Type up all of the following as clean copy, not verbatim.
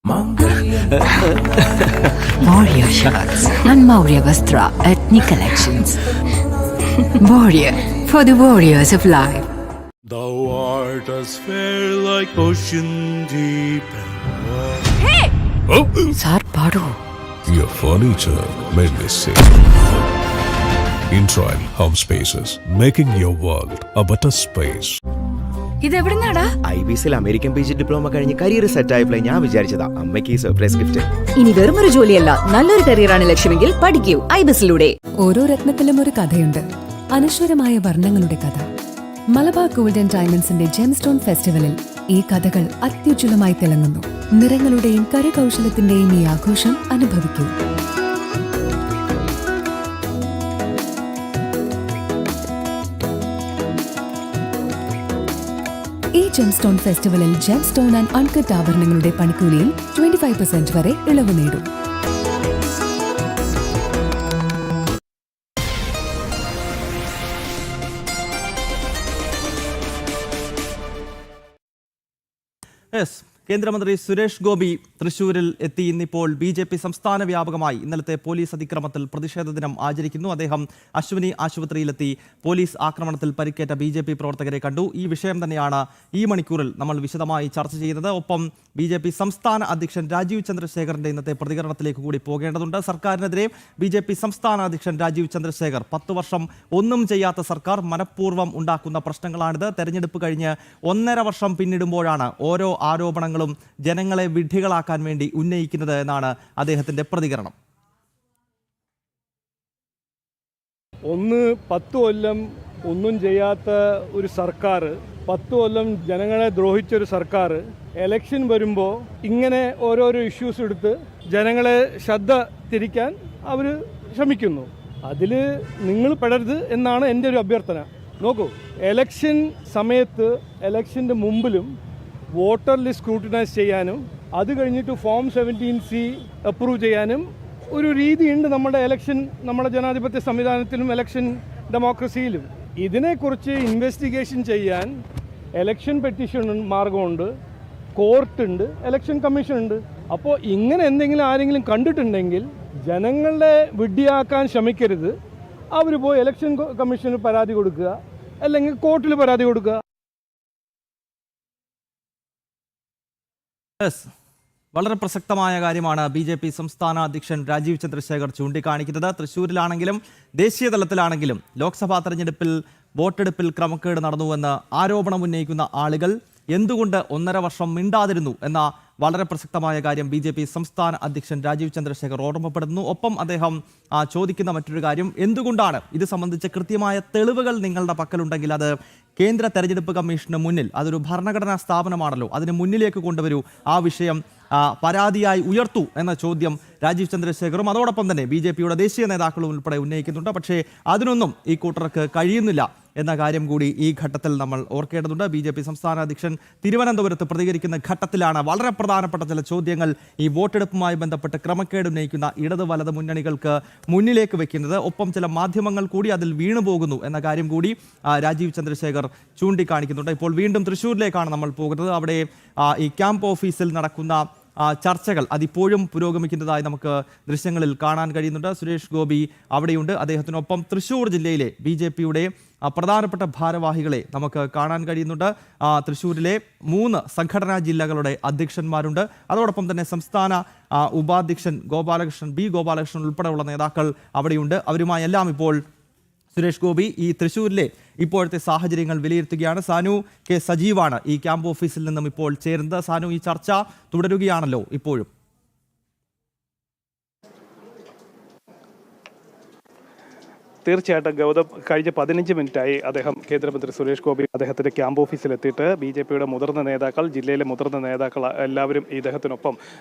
Warrior shirts and Maurya Vastra ethnic collections. Warrior, for the warriors of life. Thou art as fair like ocean deep and wide. Hey! Oh! Sir, padu. Your furniture made me sick. Introil Home Spaces, making your world a better space. ഇതെവിടുന്നാടാ? IBSൽ American PG diploma കഴിഞ്ഞ് career set ആയപ്പോൾ ഞാൻ വിചാരിച്ചതാ അമ്മയ്ക്ക് surprise gift. ഇനി വെറുമൊരു ജോലിയല്ല, നല്ലൊരു കരിയറാണ് ലക്ഷ്യമെങ്കിൽ പഠിക്കൂ IBSലൂടെ. ഓരോ രത്നത്തിലും ഒരു കഥയുണ്ട്, അനശ്വരമായ വർണ്ണങ്ങളുടെ കഥ. മലബാർ ഗോൾഡ് ആൻഡ് ഡയമണ്ട്സിന്റെ ജെംസ്റ്റോൺ ഫെസ്റ്റിവലിൽ ഈ കഥകൾ അത്യുജ്വലമായി തിളങ്ങുന്നു. നിറങ്ങളുടെയും കരകൗശലത്തിന്റെയും ഈ ആഘോഷം അനുഭവിക്കൂ. ഈ ജെംസ്റ്റോൺ ഫെസ്റ്റിവലിൽ ജെംസ്റ്റോൺ ആൻഡ് അൺകട്ട് ആഭരണങ്ങളുടെ പണിക്കൂലിയിൽ 25% വരെ ഇളവ് നേടും. കേന്ദ്രമന്ത്രി സുരേഷ് ഗോപി തൃശൂരിൽ എത്തി. ഇന്നിപ്പോൾ BJP സംസ്ഥാന വ്യാപകമായി ഇന്നലത്തെ പോലീസ് അതിക്രമത്തിൽ പ്രതിഷേധ ദിനം ആചരിക്കുന്നു. അദ്ദേഹം അശ്വിനി ആശുപത്രിയിലെത്തി പോലീസ് ആക്രമണത്തിൽ പരിക്കേറ്റ BJP പ്രവർത്തകരെ കണ്ടു. ഈ വിഷയം തന്നെയാണ് ഈ മണിക്കൂറിൽ നമ്മൾ വിശദമായി ചർച്ച ചെയ്യുന്നത്. ഒപ്പം BJP സംസ്ഥാന അധ്യക്ഷൻ രാജീവ് ചന്ദ്രശേഖറിന്റെ ഇന്നത്തെ പ്രതികരണത്തിലേക്ക് കൂടി പോകേണ്ടതുണ്ട്. സർക്കാരിനെതിരെ BJP സംസ്ഥാന അധ്യക്ഷൻ രാജീവ് ചന്ദ്രശേഖർ 10 വർഷം ഒന്നും ചെയ്യാത്ത സർക്കാർ മനഃപൂർവ്വം ഉണ്ടാക്കുന്ന പ്രശ്നങ്ങളാണിത്. തെരഞ്ഞെടുപ്പ് കഴിഞ്ഞ് 1.5 വർഷം പിന്നിടുമ്പോഴാണ് ഓരോ ആരോപണങ്ങളും ജനങ്ങളെ വിഡ്ഢികളാക്കാൻ വേണ്ടി ഉന്നയിക്കുന്നത് എന്നാണ് അദ്ദേഹത്തിന്റെ പ്രതികരണം. 10 കൊല്ലം ഒന്നും ചെയ്യാത്ത ഒരു സർക്കാർ, 10 കൊല്ലം ജനങ്ങളെ ദ്രോഹിച്ചൊരു സർക്കാർ എലക്ഷൻ വരുമ്പോൾ ഇങ്ങനെ ഓരോരോ ഇഷ്യൂസ് എടുത്ത് ജനങ്ങളെ ശ്രദ്ധ തിരിക്കാൻ അവർ ശ്രമിക്കുന്നു. അതിൽ നിങ്ങൾ പെടരുത് എന്നാണ് എൻ്റെ ഒരു അഭ്യർത്ഥന. നോക്കൂ, എലക്ഷൻ സമയത്ത് എലക്ഷൻ്റെ മുമ്പിലും വോട്ടർ ലിസ്റ്റ് സ്ക്രൂട്ടിനൈസ് ചെയ്യാനും അത് കഴിഞ്ഞിട്ട് ഫോം 17C അപ്രൂവ് ചെയ്യാനും ഒരു രീതിയുണ്ട് നമ്മുടെ ജനാധിപത്യ സംവിധാനത്തിലും എലക്ഷൻ ഡെമോക്രസിയിലും. ഇതിനെക്കുറിച്ച് ഇൻവെസ്റ്റിഗേഷൻ ചെയ്യാൻ എലക്ഷൻ പെറ്റീഷൻ മാർഗമുണ്ട്, കോർട്ടുണ്ട്, എലക്ഷൻ കമ്മീഷൻ ഉണ്ട്. അപ്പോൾ ഇങ്ങനെ എന്തെങ്കിലും ആരെങ്കിലും കണ്ടിട്ടുണ്ടെങ്കിൽ ജനങ്ങളെ വിഡ്ഢിയാക്കാൻ ശ്രമിക്കരുത്. അവർ പോയി എലക്ഷൻ കമ്മീഷന് പരാതി കൊടുക്കുക, അല്ലെങ്കിൽ കോർട്ടിൽ പരാതി കൊടുക്കുക. വളരെ പ്രസക്തമായ കാര്യമാണ് BJP സംസ്ഥാന അധ്യക്ഷൻ രാജീവ് ചന്ദ്രശേഖർ ചൂണ്ടിക്കാണിക്കുന്നത്. തൃശ്ശൂരിലാണെങ്കിലും ദേശീയ തലത്തിലാണെങ്കിലും ലോക്സഭാ തെരഞ്ഞെടുപ്പിൽ വോട്ടെടുപ്പിൽ ക്രമക്കേട് നടന്നുവെന്ന് ആരോപണം ഉന്നയിക്കുന്ന ആളുകൾ എന്തുകൊണ്ട് 1.5 വർഷം മിണ്ടാതിരുന്നു എന്ന വളരെ പ്രസക്തമായ കാര്യം BJP സംസ്ഥാന അധ്യക്ഷൻ രാജീവ് ചന്ദ്രശേഖർ ഓർമ്മപ്പെടുന്നു. ഒപ്പം അദ്ദേഹം ചോദിക്കുന്ന മറ്റൊരു കാര്യം, എന്തുകൊണ്ടാണ് ഇത് സംബന്ധിച്ച കൃത്യമായ തെളിവുകൾ നിങ്ങളുടെ പക്കലുണ്ടെങ്കിൽ അത് കേന്ദ്ര തെരഞ്ഞെടുപ്പ് കമ്മീഷന് മുന്നിൽ, അതൊരു ഭരണഘടനാ സ്ഥാപനമാണല്ലോ, അതിന് മുന്നിലേക്ക് കൊണ്ടുവരൂ, ആ വിഷയം പരാതിയായി ഉയർത്തൂ എന്ന ചോദ്യം രാജീവ് ചന്ദ്രശേഖറും അതോടൊപ്പം തന്നെ BJPയുടെ ദേശീയ നേതാക്കളും ഉൾപ്പെടെ ഉന്നയിക്കുന്നുണ്ട്. പക്ഷേ അതിനൊന്നും ഈ കൂട്ടർക്ക് കഴിയുന്നില്ല എന്ന കാര്യം കൂടി ഈ ഘട്ടത്തിൽ നമ്മൾ ഓർക്കേണ്ടതുണ്ട്. BJP സംസ്ഥാന അധ്യക്ഷൻ തിരുവനന്തപുരത്ത് പ്രതികരിക്കുന്ന ഘട്ടത്തിലാണ് വളരെ പ്രധാനപ്പെട്ട ചില ചോദ്യങ്ങൾ ഈ വോട്ടെടുപ്പുമായി ബന്ധപ്പെട്ട് ക്രമക്കേട് ഉന്നയിക്കുന്ന ഇടത് വലത് മുന്നണികൾക്ക് മുന്നിലേക്ക് വെക്കുന്നത്. ഒപ്പം ചില മാധ്യമങ്ങൾ കൂടി അതിൽ വീണുപോകുന്നു എന്ന കാര്യം കൂടി രാജീവ് ചന്ദ്രശേഖർ ചൂണ്ടിക്കാണിക്കുന്നുണ്ട്. ഇപ്പോൾ വീണ്ടും തൃശ്ശൂരിലേക്കാണ് നമ്മൾ പോകുന്നത്. അവിടെ ഈ ക്യാമ്പ് ഓഫീസിൽ നടക്കുന്ന ചർച്ചകൾ അതിപ്പോഴും പുരോഗമിക്കുന്നതായി നമുക്ക് ദൃശ്യങ്ങളിൽ കാണാൻ കഴിയുന്നുണ്ട്. സുരേഷ് ഗോപി അവിടെയുണ്ട്. അദ്ദേഹത്തിനൊപ്പം തൃശ്ശൂർ ജില്ലയിലെ BJPയുടെ പ്രധാനപ്പെട്ട ഭാരവാഹികളെ നമുക്ക് കാണാൻ കഴിയുന്നുണ്ട്. തൃശ്ശൂരിലെ 3 സംഘടനാ ജില്ലകളുടെ അധ്യക്ഷന്മാരുണ്ട്. അതോടൊപ്പം തന്നെ സംസ്ഥാന ഉപാധ്യക്ഷൻ ഗോപാലകൃഷ്ണൻ ഉൾപ്പെടെയുള്ള നേതാക്കൾ അവിടെയുണ്ട്. അവരുമായെല്ലാം ഇപ്പോൾ സുരേഷ് ഗോപി ഈ തൃശ്ശൂരിലെ ഇപ്പോഴത്തെ സാഹചര്യങ്ങൾ വിലയിരുത്തുകയാണ്. സാനു കെ സജീവാണ് ഈ ക്യാമ്പ് ഓഫീസിൽ നിന്നും ഇപ്പോൾ ചേരുന്നത്. സാനു, ഈ ചർച്ച തുടരുകയാണല്ലോ ഇപ്പോഴും? തീർച്ചയായിട്ടും ഗൗതം, കഴിഞ്ഞ 15 മിനിറ്റായി കേന്ദ്രമന്ത്രി സുരേഷ് ഗോപി അദ്ദേഹത്തിൻ്റെ ക്യാമ്പ് ഓഫീസിലെത്തിയിട്ട് BJPയുടെ മുതിർന്ന നേതാക്കൾ, ജില്ലയിലെ മുതിർന്ന നേതാക്കൾ എല്ലാവരും ഇദ്ദേഹത്തിനൊപ്പം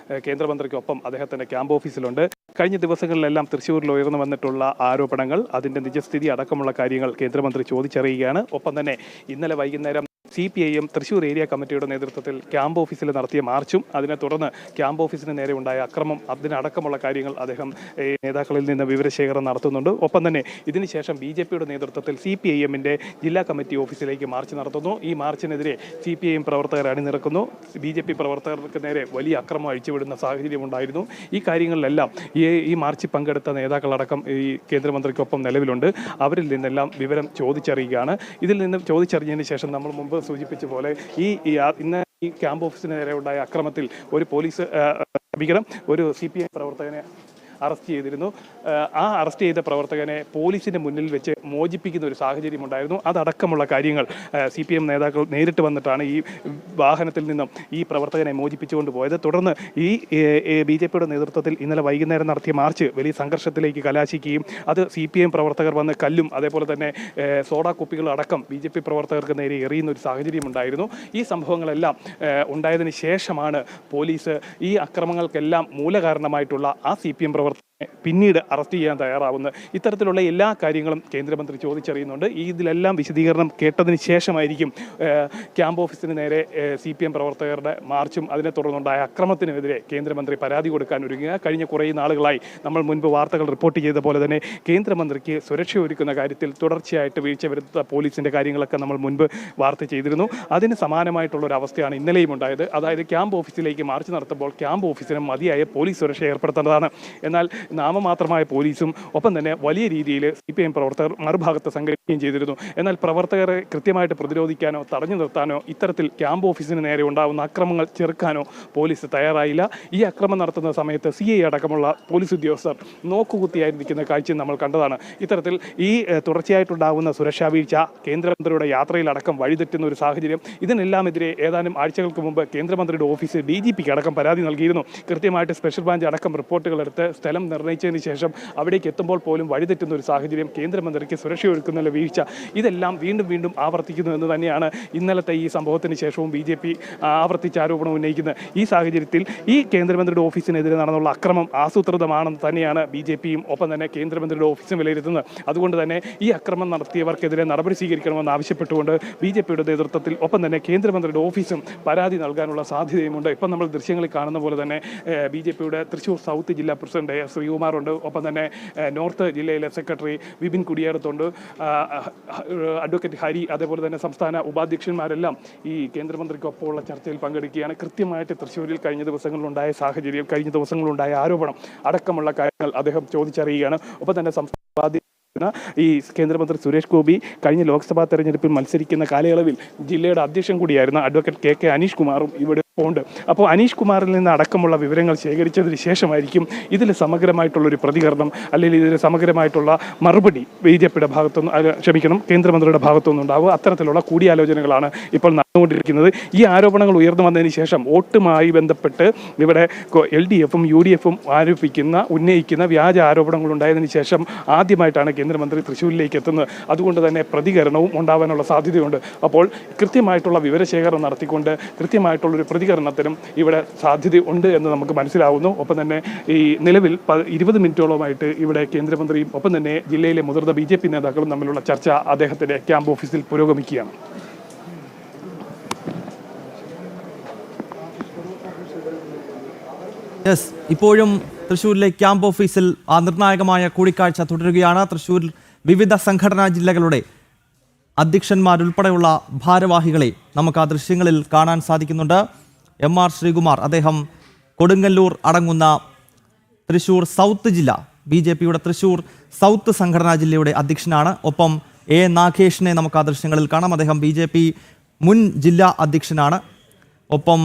കേന്ദ്രമന്ത്രിക്കൊപ്പം അദ്ദേഹത്തിൻ്റെ ക്യാമ്പ് ഓഫീസിലുണ്ട്. കഴിഞ്ഞ ദിവസങ്ങളിലെല്ലാം തൃശ്ശൂരിൽ ഉയർന്നു വന്നിട്ടുള്ള ആരോപണങ്ങൾ, അതിൻ്റെ നിജസ്ഥിതി അടക്കമുള്ള കാര്യങ്ങൾ കേന്ദ്രമന്ത്രി ചോദിച്ചറിയുകയാണ്. ഒപ്പം തന്നെ ഇന്നലെ വൈകുന്നേരം CPIM തൃശ്ശൂർ ഏരിയ കമ്മിറ്റിയുടെ നേതൃത്വത്തിൽ ക്യാമ്പ് ഓഫീസിൽ നടത്തിയ മാർച്ചും അതിനെ തുടർന്ന് ക്യാമ്പ് ഓഫീസിന് നേരെ ഉണ്ടായ അക്രമം അതിനടക്കമുള്ള കാര്യങ്ങൾ അദ്ദേഹം നേതാക്കളിൽ നിന്ന് വിവരശേഖരണം നടത്തുന്നുണ്ട്. ഒപ്പം തന്നെ ഇതിനുശേഷം BJPയുടെ നേതൃത്വത്തിൽ CPIMന്റെ ജില്ലാ കമ്മിറ്റി ഓഫീസിലേക്ക് മാർച്ച് നടത്തുന്നു. ഈ മാർച്ചിനെതിരെ CPIM പ്രവർത്തകർ അണിനിരക്കുന്നു. BJP പ്രവർത്തകർക്ക് നേരെ വലിയ അക്രമം അഴിച്ചുവിടുന്ന സാഹചര്യമുണ്ടായിരുന്നു. ഈ കാര്യങ്ങളിലെല്ലാം ഈ മാർച്ചിൽ പങ്കെടുത്ത നേതാക്കളടക്കം ഈ കേന്ദ്രമന്ത്രിക്കൊപ്പം നിലവിലുണ്ട്. അവരിൽ നിന്നെല്ലാം വിവരം ചോദിച്ചറിയുകയാണ്. ഇതിൽ നിന്ന് ചോദിച്ചറിഞ്ഞതിന് ശേഷം നമ്മൾ മുമ്പ് സൂചിപ്പിച്ച പോലെ ഇന്ന് ഈ ക്യാമ്പ് ഓഫീസിന് നേരെ ഉണ്ടായ അക്രമത്തിൽ ഒരു CPI പ്രവർത്തകനെ അറസ്റ്റ് ചെയ്തിരുന്നു. ആ അറസ്റ്റ് ചെയ്ത പ്രവർത്തകനെ പോലീസിന്റെ മുന്നിൽ വെച്ച് മോചിപ്പിക്കുന്ന ഒരു സാഹചര്യം ഉണ്ടായിരുന്നു. അതടക്കമുള്ള കാര്യങ്ങൾ CPM നേതാക്കൾ നേരിട്ട് വന്നിട്ടാണ് ഈ വാഹനത്തിൽ നിന്നും ഈ പ്രവർത്തകനെ മോചിപ്പിച്ചുകൊണ്ട് പോയത്. തുടർന്ന് ഈ BJPയുടെ നേതൃത്വത്തിൽ ഇന്നലെ വൈകുന്നേരം നടത്തിയ മാർച്ച് വലിയ സംഘർഷത്തിലേക്ക് കലാശിക്കുകയും അത് CPM പ്രവർത്തകർ വന്ന് കല്ലും അതേപോലെ തന്നെ സോഡാ കുപ്പികളും അടക്കം BJP പ്രവർത്തകർക്ക് നേരെ എറിയുന്ന ഒരു സാഹചര്യം ഉണ്ടായിരുന്നു. ഈ സംഭവങ്ങളെല്ലാം ഉണ്ടായതിനു ശേഷമാണ് പോലീസ് ഈ അക്രമങ്ങൾക്കെല്ലാം മൂലകാരണമായിട്ടുള്ള ആ CPM പ്രവർത്തകർ പിന്നീട് അറസ്റ്റ് ചെയ്യാൻ തയ്യാറാവുന്നത്. ഇത്തരത്തിലുള്ള എല്ലാ കാര്യങ്ങളും കേന്ദ്രമന്ത്രി ചോദിച്ചറിയുന്നുണ്ട്. ഇതിലെല്ലാം വിശദീകരണം കേട്ടതിന് ശേഷമായിരിക്കും ക്യാമ്പ് ഓഫീസിന് നേരെ CPM പ്രവർത്തകരുടെ മാർച്ചും അതിനെ തുടർന്നുണ്ടായ അക്രമത്തിനെതിരെ കേന്ദ്രമന്ത്രി പരാതി കൊടുക്കാൻ ഒരുങ്ങുക. കഴിഞ്ഞ കുറേ നാളുകളായി നമ്മൾ മുൻപ് വാർത്തകൾ റിപ്പോർട്ട് ചെയ്ത പോലെ തന്നെ കേന്ദ്രമന്ത്രിക്ക് സുരക്ഷ ഒരുക്കുന്ന കാര്യത്തിൽ തുടർച്ചയായിട്ട് വീഴ്ച വരുത്ത പോലീസിൻ്റെ കാര്യങ്ങളൊക്കെ നമ്മൾ മുൻപ് വാർത്ത ചെയ്തിരുന്നു. അതിന് സമാനമായിട്ടുള്ളൊരു അവസ്ഥയാണ് ഇന്നലെയും ഉണ്ടായത്. അതായത് ക്യാമ്പ് ഓഫീസിലേക്ക് മാർച്ച് നടത്തുമ്പോൾ ക്യാമ്പ് ഓഫീസിന് മതിയായ പോലീസ് സുരക്ഷ ഏർപ്പെടുത്തേണ്ടതാണ്. എന്നാൽ നാമമാത്രമായ പോലീസും ഒപ്പം തന്നെ വലിയ രീതിയിൽ CPM പ്രവർത്തകർ മറുഭാഗത്ത് സംഘടിപ്പിക്കുകയും ചെയ്തിരുന്നു. എന്നാൽ പ്രവർത്തകരെ കൃത്യമായിട്ട് പ്രതിരോധിക്കാനോ തടഞ്ഞു നിർത്താനോ ഇത്തരത്തിൽ ക്യാമ്പ് ഓഫീസിന് നേരെ ഉണ്ടാകുന്ന അക്രമങ്ങൾ ചെറുക്കാനോ പോലീസ് തയ്യാറായില്ല. ഈ അക്രമം നടത്തുന്ന സമയത്ത് CI അടക്കമുള്ള പോലീസ് ഉദ്യോഗസ്ഥർ നോക്കുകുത്തിയായിരിക്കുന്ന കാഴ്ച നമ്മൾ കണ്ടതാണ്. ഇത്തരത്തിൽ ഈ തുടർച്ചയായിട്ടുണ്ടാകുന്ന സുരക്ഷാ വീഴ്ച കേന്ദ്രമന്ത്രിയുടെ യാത്രയിലടക്കം വഴിതെറ്റുന്ന ഒരു സാഹചര്യം. ഇതിനെല്ലാമെതിരെ ഏതാനും ആഴ്ചകൾക്ക് മുമ്പ് കേന്ദ്രമന്ത്രിയുടെ ഓഫീസ് DGPക്ക് അടക്കം പരാതി നൽകിയിരുന്നു. കൃത്യമായിട്ട് സ്പെഷ്യൽ ബ്രാഞ്ച് അടക്കം റിപ്പോർട്ടുകൾ എടുത്ത് സ്ഥലം നിർണ്ണയിച്ചതിന് ശേഷം അവിടേക്ക് എത്തുമ്പോൾ പോലും വഴിതെറ്റുന്ന ഒരു സാഹചര്യം, കേന്ദ്രമന്ത്രിക്ക് സുരക്ഷ ഒരുക്കുന്ന വീഴ്ച, ഇതെല്ലാം വീണ്ടും വീണ്ടും ആവർത്തിക്കുന്നു എന്ന് തന്നെയാണ് ഇന്നലത്തെ ഈ സംഭവത്തിന് ശേഷവും BJP ആവർത്തിച്ച് ആരോപണം ഉന്നയിക്കുന്നത്. ഈ സാഹചര്യത്തിൽ ഈ കേന്ദ്രമന്ത്രിയുടെ ഓഫീസിനെതിരെ നടന്നുള്ള അക്രമം ആസൂത്രിതമാണെന്ന് തന്നെയാണ് BJPയും ഒപ്പം തന്നെ കേന്ദ്രമന്ത്രിയുടെ ഓഫീസും വിലയിരുത്തുന്നത്. അതുകൊണ്ട് തന്നെ ഈ അക്രമം നടത്തിയവർക്കെതിരെ നടപടി സ്വീകരിക്കണമെന്ന് ആവശ്യപ്പെട്ടുകൊണ്ട് BJPയുടെ നേതൃത്വത്തിൽ ഒപ്പം തന്നെ കേന്ദ്രമന്ത്രിയുടെ ഓഫീസും പരാതി നൽകാനുള്ള സാധ്യതയുമുണ്ട്. ഇപ്പം നമ്മൾ ദൃശ്യങ്ങളിൽ കാണുന്ന പോലെ തന്നെ BJPയുടെ തൃശ്ശൂർ സൗത്ത് ജില്ലാ പ്രസിഡന്റ് ശ്രീകുമാറുണ്ട്. ഒപ്പം തന്നെ നോർത്ത് ജില്ലയിലെ സെക്രട്ടറി വിപിൻ കുടിയേറത്തുണ്ട്, അഡ്വക്കേറ്റ് ഹരി, അതേപോലെ തന്നെ സംസ്ഥാന ഉപാധ്യക്ഷന്മാരെല്ലാം ഈ കേന്ദ്രമന്ത്രിക്കൊപ്പമുള്ള ചർച്ചയിൽ പങ്കെടുക്കുകയാണ്. കൃത്യമായിട്ട് തൃശ്ശൂരിൽ കഴിഞ്ഞ ദിവസങ്ങളിലുണ്ടായ സാഹചര്യം, കഴിഞ്ഞ ദിവസങ്ങളിലുണ്ടായ ആരോപണം അടക്കമുള്ള കാര്യങ്ങൾ അദ്ദേഹം ചോദിച്ചറിയുകയാണ്. ഒപ്പം തന്നെ സംസ്ഥാന ഈ കേന്ദ്രമന്ത്രി സുരേഷ് ഗോപി കഴിഞ്ഞ ലോക്സഭാ തെരഞ്ഞെടുപ്പിൽ മത്സരിക്കുന്ന കാലയളവിൽ ജില്ലയുടെ അധ്യക്ഷൻ കൂടിയായിരുന്ന അഡ്വക്കേറ്റ് KK അനീഷ് കുമാറും ഇവിടെ ഉണ്ട്. അപ്പോൾ അനീഷ് കുമാറിൽ നിന്ന് അടക്കമുള്ള വിവരങ്ങൾ ശേഖരിച്ചതിന് ശേഷമായിരിക്കും ഇതിൽ സമഗ്രമായിട്ടുള്ളൊരു പ്രതികരണം അല്ലെങ്കിൽ ഇതിൽ സമഗ്രമായിട്ടുള്ള മറുപടി BJPയുടെ ഭാഗത്തുനിന്ന് കേന്ദ്രമന്ത്രിയുടെ ഭാഗത്തുനിന്ന് ഉണ്ടാവുക. അത്തരത്തിലുള്ള കൂടിയാലോചനകളാണ് ഇപ്പോൾ നടന്നുകൊണ്ടിരിക്കുന്നത്. ഈ ആരോപണങ്ങൾ ഉയർന്നു വന്നതിന് ശേഷം വോട്ടുമായി ബന്ധപ്പെട്ട് ഇവിടെ LDFും UDFും ഉന്നയിക്കുന്ന വ്യാജ ആരോപണങ്ങൾ ഉണ്ടായതിനു ശേഷം ആദ്യമായിട്ടാണ് കേന്ദ്രമന്ത്രി തൃശ്ശൂരിലേക്ക് എത്തുന്നത്. അതുകൊണ്ട് തന്നെ പ്രതികരണവും ഉണ്ടാവാനുള്ള സാധ്യതയുണ്ട്. അപ്പോൾ കൃത്യമായിട്ടുള്ള വിവരശേഖരണം നടത്തിക്കൊണ്ട് കൃത്യമായിട്ടുള്ളൊരു പ്രതികരണത്തിനും ഇവിടെ സാധ്യത ഉണ്ട് എന്ന് നമുക്ക് മനസ്സിലാവുന്നു. ഒപ്പം തന്നെ ഈ നിലവിൽ 20 മിനിറ്റോളമായിട്ട് ഇവിടെ കേന്ദ്രമന്ത്രിയും ഒപ്പം തന്നെ ജില്ലയിലെ മുതിർന്ന BJP നേതാക്കളും തമ്മിലുള്ള ചർച്ച അദ്ദേഹത്തിന്റെ ക്യാമ്പ് ഓഫീസിൽ പുരോഗമിക്കുകയാണ്. ഇപ്പോഴും തൃശ്ശൂരിലെ ക്യാമ്പ് ഓഫീസിൽ ആ നിർണായകമായ കൂടിക്കാഴ്ച തുടരുകയാണ്. തൃശ്ശൂർ വിവിധ സംഘടനാ ജില്ലകളുടെ അധ്യക്ഷന്മാരുൾപ്പെടെയുള്ള ഭാരവാഹികളെ നമുക്ക് ആ ദൃശ്യങ്ങളിൽ കാണാൻ സാധിക്കുന്നുണ്ട്. MR ശ്രീകുമാർ, അദ്ദേഹം കൊടുങ്ങല്ലൂർ അടങ്ങുന്ന തൃശ്ശൂർ സൗത്ത് ജില്ല BJPയുടെ തൃശ്ശൂർ സൗത്ത് സംഘടനാ ജില്ലയുടെ അധ്യക്ഷനാണ്. ഒപ്പം A നാഗേഷിനെ നമുക്ക് ആ ദൃശ്യങ്ങളിൽ കാണാം. അദ്ദേഹം BJP മുൻ ജില്ലാ അധ്യക്ഷനാണ്. ഒപ്പം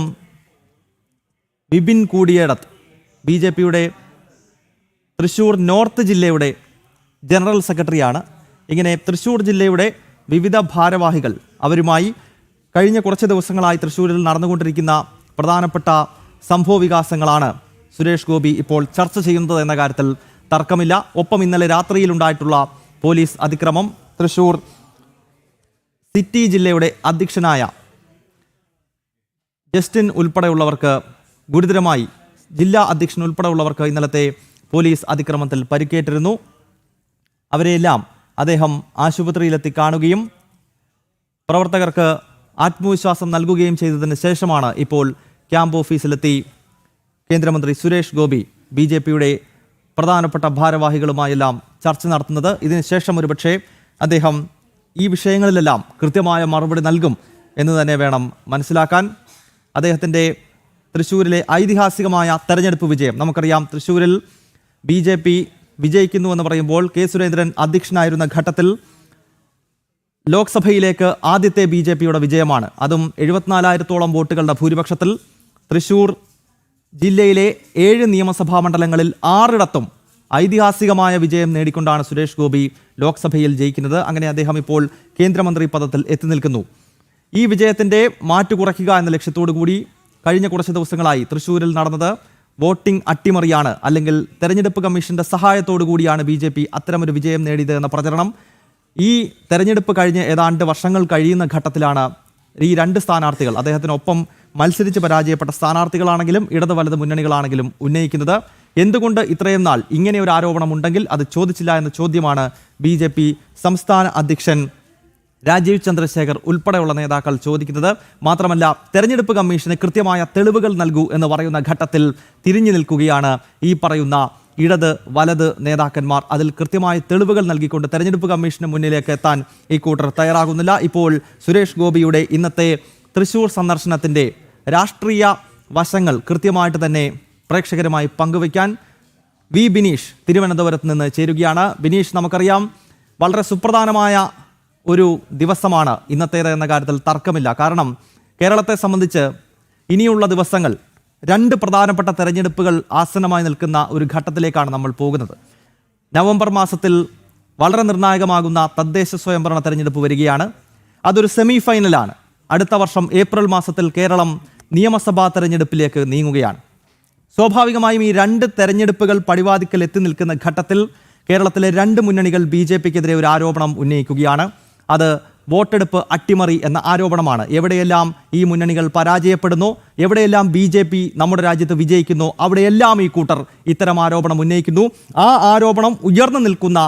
വിപിൻ കൂടിയേടത്ത് BJPയുടെ തൃശ്ശൂർ നോർത്ത് ജില്ലയുടെ ജനറൽ സെക്രട്ടറിയാണ്. ഇങ്ങനെ തൃശ്ശൂർ ജില്ലയുടെ വിവിധ ഭാരവാഹികൾ, അവരുമായി കഴിഞ്ഞ കുറച്ച് ദിവസങ്ങളായി തൃശ്ശൂരിൽ നടന്നുകൊണ്ടിരിക്കുന്ന പ്രധാനപ്പെട്ട സംഭവ വികാസങ്ങളാണ് സുരേഷ് ഗോപി ഇപ്പോൾ ചർച്ച ചെയ്യുന്നത് എന്ന കാര്യത്തിൽ തർക്കമില്ല. ഒപ്പം ഇന്നലെ രാത്രിയിലുണ്ടായിട്ടുള്ള പോലീസ് അതിക്രമം, തൃശ്ശൂർ സിറ്റി ജില്ലയുടെ അധ്യക്ഷനായ ജസ്റ്റിൻ ഉൾപ്പെടെയുള്ളവർക്ക് ഗുരുതരമായി, ജില്ലാ അധ്യക്ഷൻ ഉൾപ്പെടെയുള്ളവർക്ക് ഇന്നലത്തെ പോലീസ് അതിക്രമത്തിൽ പരിക്കേറ്റിരുന്നു. അവരെയെല്ലാം അദ്ദേഹം ആശുപത്രിയിലെത്തി കാണുകയും പ്രവർത്തകർക്ക് ആത്മവിശ്വാസം നൽകുകയും ചെയ്തതിന് ശേഷമാണ് ഇപ്പോൾ ക്യാമ്പ് ഓഫീസിലെത്തി കേന്ദ്രമന്ത്രി സുരേഷ് ഗോപി BJPയുടെ പ്രധാനപ്പെട്ട ഭാരവാഹികളുമായെല്ലാം ചർച്ച നടത്തുന്നത്. ഇതിനുശേഷം ഒരുപക്ഷെ അദ്ദേഹം ഈ വിഷയങ്ങളിലെല്ലാം കൃത്യമായ മറുപടി നൽകും എന്ന് തന്നെ വേണം മനസ്സിലാക്കാൻ. അദ്ദേഹത്തിൻ്റെ തൃശ്ശൂരിലെ ഐതിഹാസികമായ തെരഞ്ഞെടുപ്പ് വിജയം നമുക്കറിയാം. തൃശ്ശൂരിൽ BJP വിജയിക്കുന്നു എന്ന് പറയുമ്പോൾ കെ സുരേന്ദ്രൻ അധ്യക്ഷനായിരുന്ന ഘട്ടത്തിൽ ലോക്സഭയിലേക്ക് ആദ്യത്തെ BJPയുടെ വിജയമാണ്. അതും 74,000-ഓളം വോട്ടുകളുടെ ഭൂരിപക്ഷത്തിൽ. തൃശ്ശൂർ ജില്ലയിലെ 7 നിയമസഭാ മണ്ഡലങ്ങളിൽ 6ഇടത്തും ഐതിഹാസികമായ വിജയം നേടിക്കൊണ്ടാണ് സുരേഷ് ഗോപി ലോക്സഭയിൽ ജയിക്കുന്നത്. അങ്ങനെ അദ്ദേഹം ഇപ്പോൾ കേന്ദ്രമന്ത്രി പദത്തിൽ എത്തി നിൽക്കുന്നു. ഈ വിജയത്തിൻ്റെ മാറ്റു കുറയ്ക്കുക എന്ന ലക്ഷ്യത്തോടു കൂടി കഴിഞ്ഞ കുറച്ച് ദിവസങ്ങളായി തൃശ്ശൂരിൽ നടന്നത് വോട്ടിംഗ് അട്ടിമറിയാണ്, അല്ലെങ്കിൽ തെരഞ്ഞെടുപ്പ് കമ്മീഷന്റെ സഹായത്തോടു കൂടിയാണ് BJP അത്തരമൊരു വിജയം നേടിയത് എന്ന പ്രചരണം ഈ തെരഞ്ഞെടുപ്പ് കഴിഞ്ഞ് ഏതാണ്ട് വർഷങ്ങൾ കഴിയുന്ന ഘട്ടത്തിലാണ് ഈ 2 സ്ഥാനാർത്ഥികൾ, അദ്ദേഹത്തിനൊപ്പം മത്സരിച്ച് പരാജയപ്പെട്ട സ്ഥാനാർത്ഥികളാണെങ്കിലും ഇടത് വലത് മുന്നണികളാണെങ്കിലും ഉന്നയിക്കുന്നത്. എന്തുകൊണ്ട് ഇത്രയും നാൾ ഇങ്ങനെ ഒരു ആരോപണം ഉണ്ടെങ്കിൽ അത് ചോദിച്ചില്ല എന്ന ചോദ്യമാണ് BJP സംസ്ഥാന അധ്യക്ഷൻ രാജീവ് ചന്ദ്രശേഖർ ഉൾപ്പെടെയുള്ള നേതാക്കൾ ചോദിക്കുന്നത്. മാത്രമല്ല, തെരഞ്ഞെടുപ്പ് കമ്മീഷന് കൃത്യമായ തെളിവുകൾ നൽകൂ എന്ന് പറയുന്ന ഘട്ടത്തിൽ തിരിഞ്ഞു നിൽക്കുകയാണ് ഈ പറയുന്ന ഇടത് വലത് നേതാക്കന്മാർ. അതിൽ കൃത്യമായ തെളിവുകൾ നൽകിക്കൊണ്ട് തെരഞ്ഞെടുപ്പ് കമ്മീഷന് മുന്നിലേക്ക് എത്താൻ ഈ കൂട്ടർ തയ്യാറാകുന്നില്ല. ഇപ്പോൾ സുരേഷ് ഗോപിയുടെ ഇന്നത്തെ തൃശ്ശൂർ സന്ദർശനത്തിൻ്റെ രാഷ്ട്രീയ വശങ്ങൾ കൃത്യമായിട്ട് തന്നെ പ്രേക്ഷകരുമായി പങ്കുവയ്ക്കാൻ ബിനീഷ് തിരുവനന്തപുരത്ത് നിന്ന് ചേരുകയാണ്. ബിനീഷ്, നമുക്കറിയാം വളരെ സുപ്രധാനമായ ഒരു ദിവസമാണ് ഇന്നത്തേത് എന്ന കാര്യത്തിൽ തർക്കമില്ല. കാരണം കേരളത്തെ സംബന്ധിച്ച് ഇനിയുള്ള ദിവസങ്ങൾ 2 പ്രധാനപ്പെട്ട തെരഞ്ഞെടുപ്പുകൾ ആസന്നമായി നിൽക്കുന്ന ഒരു ഘട്ടത്തിലേക്കാണ് നമ്മൾ പോകുന്നത്. നവംബർ മാസത്തിൽ വളരെ നിർണായകമാകുന്ന തദ്ദേശ സ്വയംഭരണ തെരഞ്ഞെടുപ്പ് വരികയാണ്. അതൊരു സെമി ഫൈനലാണ്. അടുത്ത വർഷം ഏപ്രിൽ മാസത്തിൽ കേരളം നിയമസഭാ തെരഞ്ഞെടുപ്പിലേക്ക് നീങ്ങുകയാണ്. സ്വാഭാവികമായും ഈ 2 തെരഞ്ഞെടുപ്പുകൾ പടിവാതിക്കൽ എത്തി നിൽക്കുന്ന ഘട്ടത്തിൽ കേരളത്തിലെ 2 മുന്നണികൾ BJPക്കെതിരെ ഒരു ആരോപണം ഉന്നയിക്കുകയാണ്. അത് വോട്ടെടുപ്പ് അട്ടിമറി എന്ന ആരോപണമാണ്. എവിടെയെല്ലാം ഈ മുന്നണികൾ പരാജയപ്പെടുന്നു, എവിടെയെല്ലാം BJP നമ്മുടെ രാജ്യത്ത് വിജയിക്കുന്നു, അവിടെയെല്ലാം ഈ കൂട്ടർ ഇത്തരം ആരോപണം ഉന്നയിക്കുന്നു. ആ ആരോപണം ഉയർന്നു നിൽക്കുന്ന